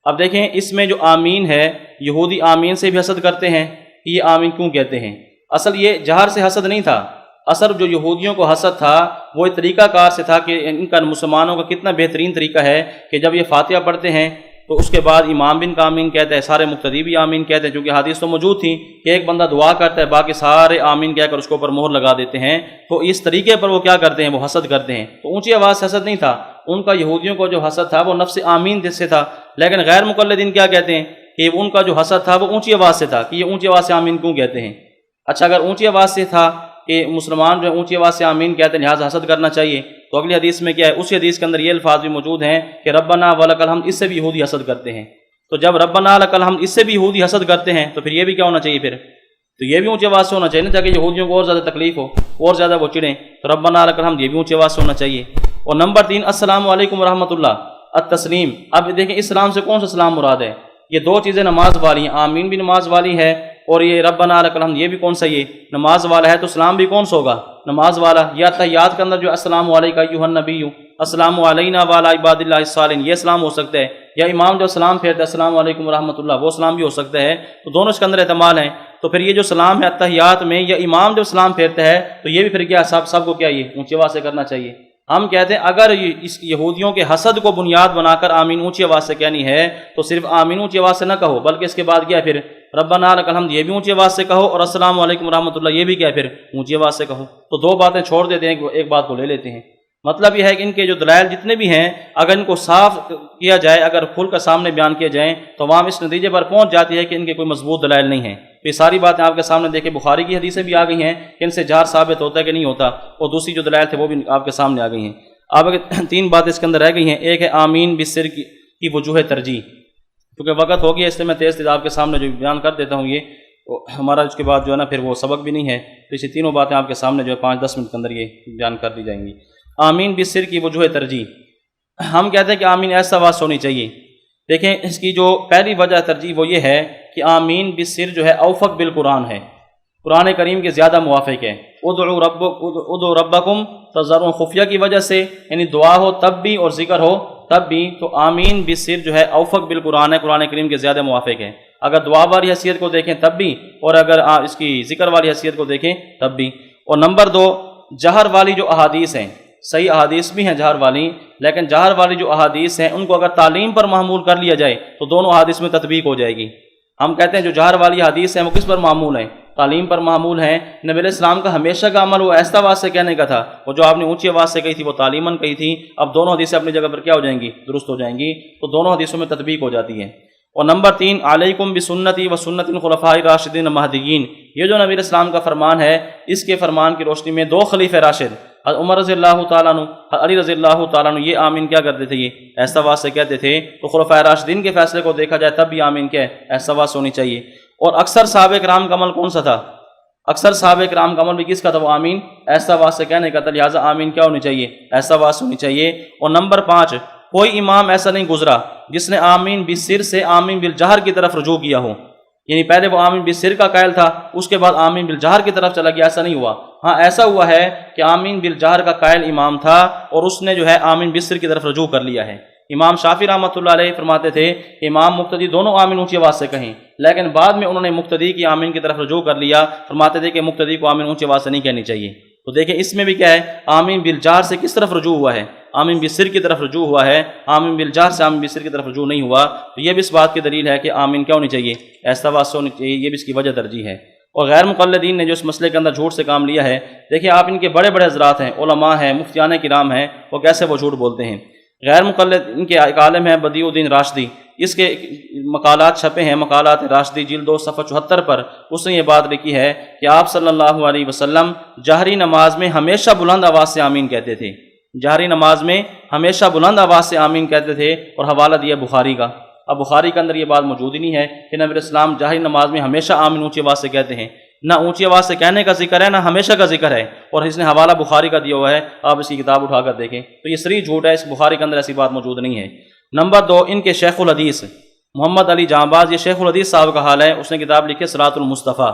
اب دیکھیں اس میں جو آمین ہے، یہودی آمین سے بھی حسد کرتے ہیں۔ یہ آمین کیوں کہتے ہیں؟ اصل یہ جہر سے حسد نہیں تھا، اصل جو یہودیوں کو حسد تھا وہ ایک طریقہ کار سے تھا کہ ان کا مسلمانوں کا کتنا بہترین طریقہ ہے کہ جب یہ فاتحہ پڑھتے ہیں تو اس کے بعد امام بھی آمین کہتا ہے، سارے مقتدی بھی آمین کہتے ہیں، چونکہ حدیث تو موجود تھی کہ ایک بندہ دعا کرتا ہے، باقی سارے آمین کہہ کر اس کے اوپر مہر لگا دیتے ہیں۔ تو اس طریقے پر وہ کیا کرتے ہیں؟ وہ حسد کرتے ہیں۔ تو اونچی آواز سے حسد نہیں تھا ان کا، یہودیوں کو جو حسد تھا وہ نفس آمین سے تھا۔ لیکن غیر مقلدین کیا کہتے ہیں کہ ان کا جو حسد تھا وہ اونچی آواز سے تھا، کہ یہ اونچی آواز سے آمین کیوں کہتے ہیں؟ اچھا اگر اونچی آواز سے تھا کہ مسلمان جو ہے اونچی آواز سے آمین کہتے ہیں لہٰذا حسد کرنا چاہیے، تو اگلی حدیث میں کیا ہے؟ اسی حدیث کے اندر یہ الفاظ بھی موجود ہیں کہ ربنا ولک الحمد، اس سے بھی یہودی حسد کرتے ہیں۔ تو جب ربنا لک الحمد اس سے بھی یہودی حسد کرتے ہیں تو پھر یہ بھی کیا ہونا چاہیے؟ پھر تو یہ بھی اونچی آواز سے ہونا چاہیے نا، تاکہ یہودیوں کو اور زیادہ تکلیف ہو، اور زیادہ وہ چڑھیں۔ تو ربنا لک الحمد یہ بھی اونچی آواز سے ہونا چاہیے۔ اور نمبر 3 السلام علیکم ورحمۃ اللہ، التسلیم۔ اب دیکھیں اسلام سے کون سا سلام مراد ہے؟ یہ 2 چیزیں نماز والی ہیں، آمین بھی نماز والی ہے، اور یہ ربنا لک الحمد یہ بھی کون سا؟ یہ نماز والا ہے۔ تو سلام بھی کون سا ہوگا؟ نماز والا۔ یا تحیات کے اندر جو السلام علیکم ایھا النبی، السلام علینا وعلی عباد اللہ الصالحین، یہ سلام ہو سکتا ہے۔ یا امام جو سلام پھیرتا ہے السلام علیکم ورحمۃ اللہ، وہ سلام بھی ہو سکتا ہے۔ تو دونوں اس کے اندر احتمال ہیں۔ تو پھر یہ جو سلام ہے تحیات میں، یا امام جو سلام پھیرتا ہے تو یہ بھی پھر کیا سب کو کیا یہ اونچی آواز سے کرنا چاہیے۔ ہم کہتے ہیں اگر اس یہودیوں کے حسد کو بنیاد بنا کر آمین اونچی آواز سے کہنی ہے تو صرف آمین اونچی آواز سے نہ کہو، بلکہ اس کے بعد کیا ہے؟ پھر ربنا لک الحمد یہ بھی اونچی آواز سے کہو، اور السلام علیکم ورحمۃ اللہ یہ بھی کیا ہے؟ پھر اونچی آواز سے کہو۔ تو 2 باتیں چھوڑ دیتے ہیں، ایک بات کو لے لیتے ہیں۔ مطلب یہ ہے کہ ان کے جو دلائل جتنے بھی ہیں اگر ان کو صاف کیا جائے، اگر کھل کر سامنے بیان کیے جائیں تو عوام اس نتیجے پر پہنچ جاتی ہے کہ ان کے کوئی مضبوط دلائل نہیں ہیں۔ تو یہ ساری باتیں آپ کے سامنے دیکھیں، بخاری کی حدیثیں بھی آ گئی ہیں کہ ان سے جہر ثابت ہوتا ہے کہ نہیں ہوتا، اور دوسری جو دلائل تھے وہ بھی آپ کے سامنے آ گئی ہیں۔ اب 3 باتیں اس کے اندر رہ گئی ہیں۔ ایک ہے آمین بالسر کی وجوہ ترجیح، کیونکہ وقت ہو گیا اس لیے میں تیز آپ کے سامنے جو بیان کر دیتا ہوں، یہ ہمارا اس کے بعد جو ہے نا پھر وہ سبق بھی نہیں ہے، تو اسی تینوں باتیں آپ کے سامنے جو ہے 5-10 منٹ کے اندر یہ بیان کر دی جائیں گی۔ آمین بالسر کی وجوہ ترجیح، ہم کہتے ہیں کہ آمین ایسا آواز ہونی چاہیے۔ دیکھیں اس کی جو پہلی وجہ ترجیح وہ یہ ہے کہ آمین بالسر جو ہے اوفق بالقرآن ہے، قرآن کریم کے زیادہ موافق ہے۔ ادعوا ربکم تضرعا، خفیہ کی وجہ سے، یعنی دعا ہو تب بھی اور ذکر ہو تب بھی، تو آمین بالسر جو ہے اوفق بالقرآن ہے، قرآن کریم کے زیادہ موافق ہے۔ اگر دعا والی حیثیت کو دیکھیں تب بھی، اور اگر اس کی ذکر والی حیثیت کو دیکھیں تب بھی۔ اور نمبر 2 جہر والی جو احادیث ہیں، صحیح احادیث بھی ہیں جہر والی، لیکن جہر والی جو احادیث ہیں ان کو اگر تعلیم پر معمول کر لیا جائے تو دونوں احادیث میں تطبیق ہو جائے گی۔ ہم کہتے ہیں جو جہر والی حدیث ہیں وہ کس پر معمول ہیں؟ تعلیم پر معمول ہیں۔ نبی علیہ السلام کا ہمیشہ کا عمل وہ ایسا آواز سے کہنے کا تھا، وہ جو آپ نے اونچی آواز سے کہی تھی وہ تعلیماً کہی تھی۔ اب دونوں حدیثیں اپنی جگہ پر کیا ہو جائیں گی؟ درست ہو جائیں گی، تو دونوں حدیثوں میں تطبیق ہو جاتی ہے۔ اور نمبر 3 علیکم بسنتی و سنت الخلفاء الراشدین المہدیین، یہ جو نبی علیہ السلام کا فرمان ہے، اس کے فرمان کی روشنی میں 2 خلیفہ راشد عمر رضی اللہ تعالیٰ عنہ، علی رضی اللہ تعالیٰ عنہ، یہ آمین کیا کرتے تھے؟ یہ ایسا آواز سے کہتے تھے۔ تو خلفاء راشدین کے فیصلے کو دیکھا جائے تب بھی آمین کیا ہے؟ ایسا آواز ہونی چاہیے۔ اور اکثر صحابہ کرام کا عمل کون سا تھا؟ اکثر صحابہ کرام کا عمل بھی کس کا تھا؟ وہ آمین ایسا آواز سے کہنے کا تھا، لہٰذا آمین کیا ہونی چاہیے؟ ایسا آواز ہونی چاہیے۔ اور نمبر 5 کوئی امام ایسا نہیں گزرا جس نے آمین بالسر سے آمین بالجہر کی طرف رجوع کیا ہو۔ یعنی پہلے وہ آمین بالسر کا قائل تھا، اس کے بعد آمین بالجہر کی طرف چلا گیا، ایسا نہیں ہوا۔ ہاں ایسا ہوا ہے کہ آمین بالجہر کا قائل امام تھا اور اس نے جو ہے آمین بالسر کی طرف رجوع کر لیا ہے۔ امام شافعی رحمۃ اللہ علیہ فرماتے تھے امام مقتدی دونوں آمین اونچی آواز سے کہیں، لیکن بعد میں انہوں نے مقتدی کی آمین کی طرف رجوع کر لیا، فرماتے تھے کہ مقتدی کو آمین اونچی آواز سے نہیں کہنی چاہیے۔ تو دیکھیں اس میں بھی کیا ہے، آمین بالجہر سے کس طرف رجوع ہوا ہے، آمین بالسر کی طرف رجوع ہوا ہے، آمین بالجہر سے آمین بالسر کی طرف رجوع نہیں ہوا۔ تو یہ بھی اس بات کی دلیل ہے کہ آمین کیا ہونی چاہیے، ایسا آواز سے ہونی چاہیے، یہ بھی اس کی وجہ ترجیح ہے۔ اور غیر مقلدین نے جو اس مسئلے کے اندر جھوٹ سے کام لیا ہے، دیکھیں آپ ان کے بڑے بڑے حضرات ہیں، علماء ہیں، مفتیان کرام ہیں، وہ کیسے وہ جھوٹ بولتے ہیں۔ غیر مقلد ان کے ایک عالم ہے بدیع الدین راشدی، اس کے مقالات چھپے ہیں، مقالات راشدی جلد 2 صفحہ 74 پر اس نے یہ بات لکھی ہے کہ آپ صلی اللہ علیہ وسلم جہری نماز میں ہمیشہ بلند آواز سے آمین کہتے تھے، جہری نماز میں ہمیشہ بلند آواز سے آمین کہتے تھے، اور حوالہ دیا بخاری کا۔ اب بخاری کے اندر یہ بات موجود ہی نہیں ہے کہ نبی اسلام جہری نماز میں ہمیشہ آمین اونچی آواز سے کہتے ہیں، نہ اونچی آواز سے کہنے کا ذکر ہے نہ ہمیشہ کا ذکر ہے، اور اس نے حوالہ بخاری کا دیا ہوا ہے، آپ اس کی کتاب اٹھا کر دیکھیں تو یہ صریح جھوٹ ہے، اس بخاری کے اندر ایسی بات موجود نہیں ہے۔ نمبر 2، ان کے شیخ الحدیث محمد علی جہاں، یہ شیخ الحدیث صاحب کا حال ہے، اس نے کتاب لکھی صراط المصطفیٰ،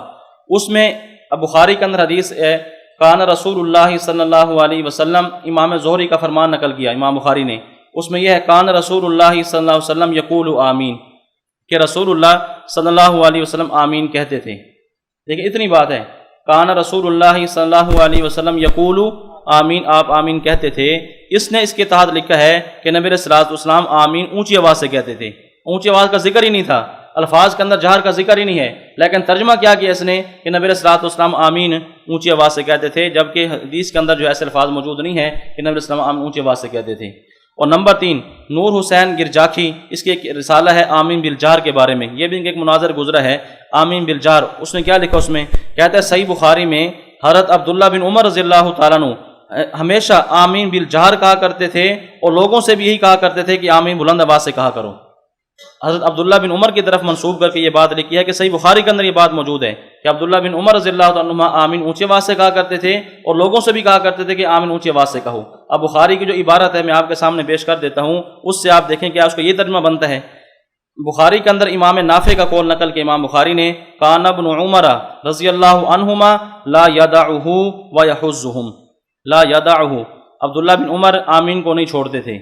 اس میں اب بخاری کے اندر حدیث ہے کان رسول اللہ صلی اللہ علیہ وسلم، امام زہری کا فرمان نقل کیا امام بخاری نے، اس میں یہ ہے کان رسول اللہ صلی اللہ علیہ وسلم یقول آمین، کہ رسول اللہ صلی اللہ علیہ وسلم آمین کہتے تھے۔ دیکھیں اتنی بات ہے، کان رسول اللہ صلی اللہ علیہ وسلم یقول آمین، آپ آمین کہتے تھے۔ اس نے اس کے تحت لکھا ہے کہ نبی صلی اللہ علیہ وسلم آمین اونچی آواز سے کہتے تھے، اونچی آواز کا ذکر ہی نہیں تھا، الفاظ کے اندر جہر کا ذکر ہی نہیں ہے، لیکن ترجمہ کیا کیا اس نے کہ نبی صلی اللہ علیہ وسلم آمین اونچی آواز سے کہتے تھے، جبکہ حدیث کے اندر جو ایسے الفاظ موجود نہیں ہے کہ نبی صلی اللہ علیہ وسلم آمین اونچی آواز سے کہتے تھے۔ اور نمبر 3، نور حسین گرجاکھی، اس کی ایک رسالہ ہے آمین بالجہر کے بارے میں، یہ بھی ایک مناظر گزرا ہے آمین بالجہر۔ اس نے کیا لکھا، اس میں کہتا ہے صحیح بخاری میں حضرت عبداللہ بن عمر رضی اللہ تعالیٰ عنہ ہمیشہ آمین بالجہر کہا کرتے تھے، اور لوگوں سے بھی یہی کہا کرتے تھے کہ آمین بلند آواز سے کہا کرو۔ حضرت عبداللہ بن عمر کی طرف منسوب کر کے یہ بات لکھی ہے کہ صحیح بخاری کے اندر یہ بات موجود ہے کہ عبداللہ بن عمر رضی اللہ عنہ آمین اونچی آواز سے کہا کرتے تھے، اور لوگوں سے بھی کہا کرتے تھے کہ آمین اونچی آواز سے کہو۔ اب بخاری کی جو عبارت ہے میں آپ کے سامنے پیش کر دیتا ہوں، اس سے آپ دیکھیں کہ اس کو یہ ترجمہ بنتا ہے۔ بخاری کے اندر امام نافع کا قول نقل کہ امام بخاری نے کان ابن عمر رضی اللہ عنہما لا یدعہ ویحزہم، لا یدعہ، عبداللہ بن عمر آمین کو نہیں چھوڑتے تھے،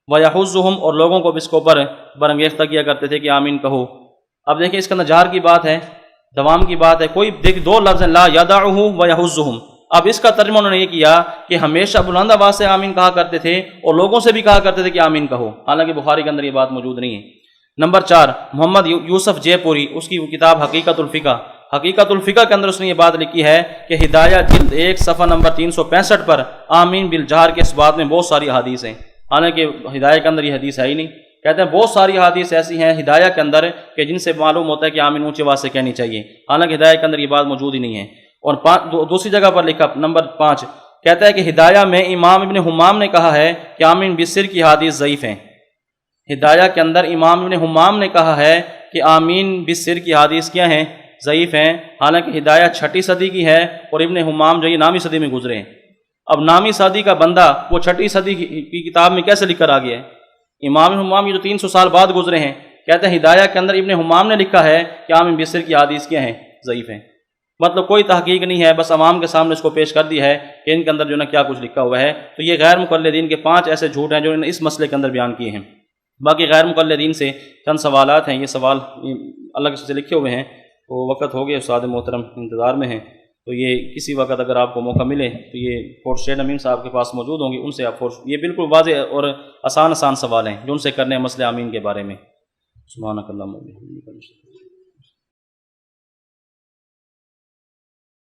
ویحزہم، اور لوگوں کو بھی اس کو پر برانگیختہ کیا کرتے تھے کہ آمین کہو۔ اب دیکھیں اس کے اندر جہر کی بات ہے، دوام کی بات ہے، کوئی دیکھ 2 لفظ ہیں لا یدعہ ویحزہم۔ اب اس کا ترجمہ انہوں نے یہ کیا کہ ہمیشہ بلند آواز سے آمین کہا کرتے تھے اور لوگوں سے بھی کہا کرتے تھے کہ آمین کہو، حالانکہ بخاری کے اندر یہ بات موجود نہیں ہے۔ نمبر 4، محمد یوسف جے پوری، اس کی کتاب حقیقت الفقہ، حقیقت الفقہ کے اندر اس نے یہ بات لکھی ہے کہ ہدایہ جلد 1 صفحہ نمبر 365 پر آمین بالجہر کے اس بات میں بہت ساری حدیث ہیں، حالانکہ ہدایہ کے اندر یہ حدیث ہے ہی نہیں۔ کہتے ہیں بہت ساری حدیث ایسی ہیں ہدایہ کے اندر کہ جن سے معلوم ہوتا ہے کہ آمین اونچی آواز سے کہنی چاہیے، حالانکہ ہدایہ کے اندر یہ بات موجود ہی نہیں ہے۔ اور دوسری جگہ پر لکھا نمبر 5، کہتا ہے کہ ہدایہ میں امام ابن حمام نے کہا ہے کہ آمین بالسر کی حدیث ضعیف ہیں۔ ہدایہ کے اندر امام ابن حمام نے کہا ہے کہ آمین بالسر کی حدیث کیا ہیں، ضعیف ہیں، حالانکہ ہدایہ 6 صدی کی ہے اور ابن حمام جو یہ 9ویں صدی میں گزرے ہیں۔ اب 9ویں صدی کا بندہ وہ 6 صدی کی کتاب میں کیسے لکھ کر آ گیا ہے؟ امام حمام یہ جو 300 سال بعد گزرے ہیں، کہتے ہیں ہدایہ کے اندر ابن حمام نے لکھا ہے کہ آمین بالسر کی حدیث کیا ہیں، ضعیف ہیں۔ مطلب کوئی تحقیق نہیں ہے، بس عوام کے سامنے اس کو پیش کر دی ہے کہ ان کے اندر جو ہے کیا کچھ لکھا ہوا ہے۔ تو یہ غیر مقلدین کے 5 ایسے جھوٹ ہیں جو انہوں نے اس مسئلے کے اندر بیان کیے ہیں۔ باقی غیر مقلدین سے چند سوالات ہیں، یہ سوال الگ سے لکھے ہوئے ہیں، تو وقت ہو گیا، استاد محترم انتظار میں ہیں، تو یہ کسی وقت اگر آپ کو موقع ملے تو یہ فورس شیخ امین صاحب کے پاس موجود ہوں گی، ان سے آپ یہ بالکل واضح اور آسان سوال ہیں جو ان سے کرنے ہیں مسئلہ آمین کے بارے میں۔ سبحانک اللہم و بحمدک۔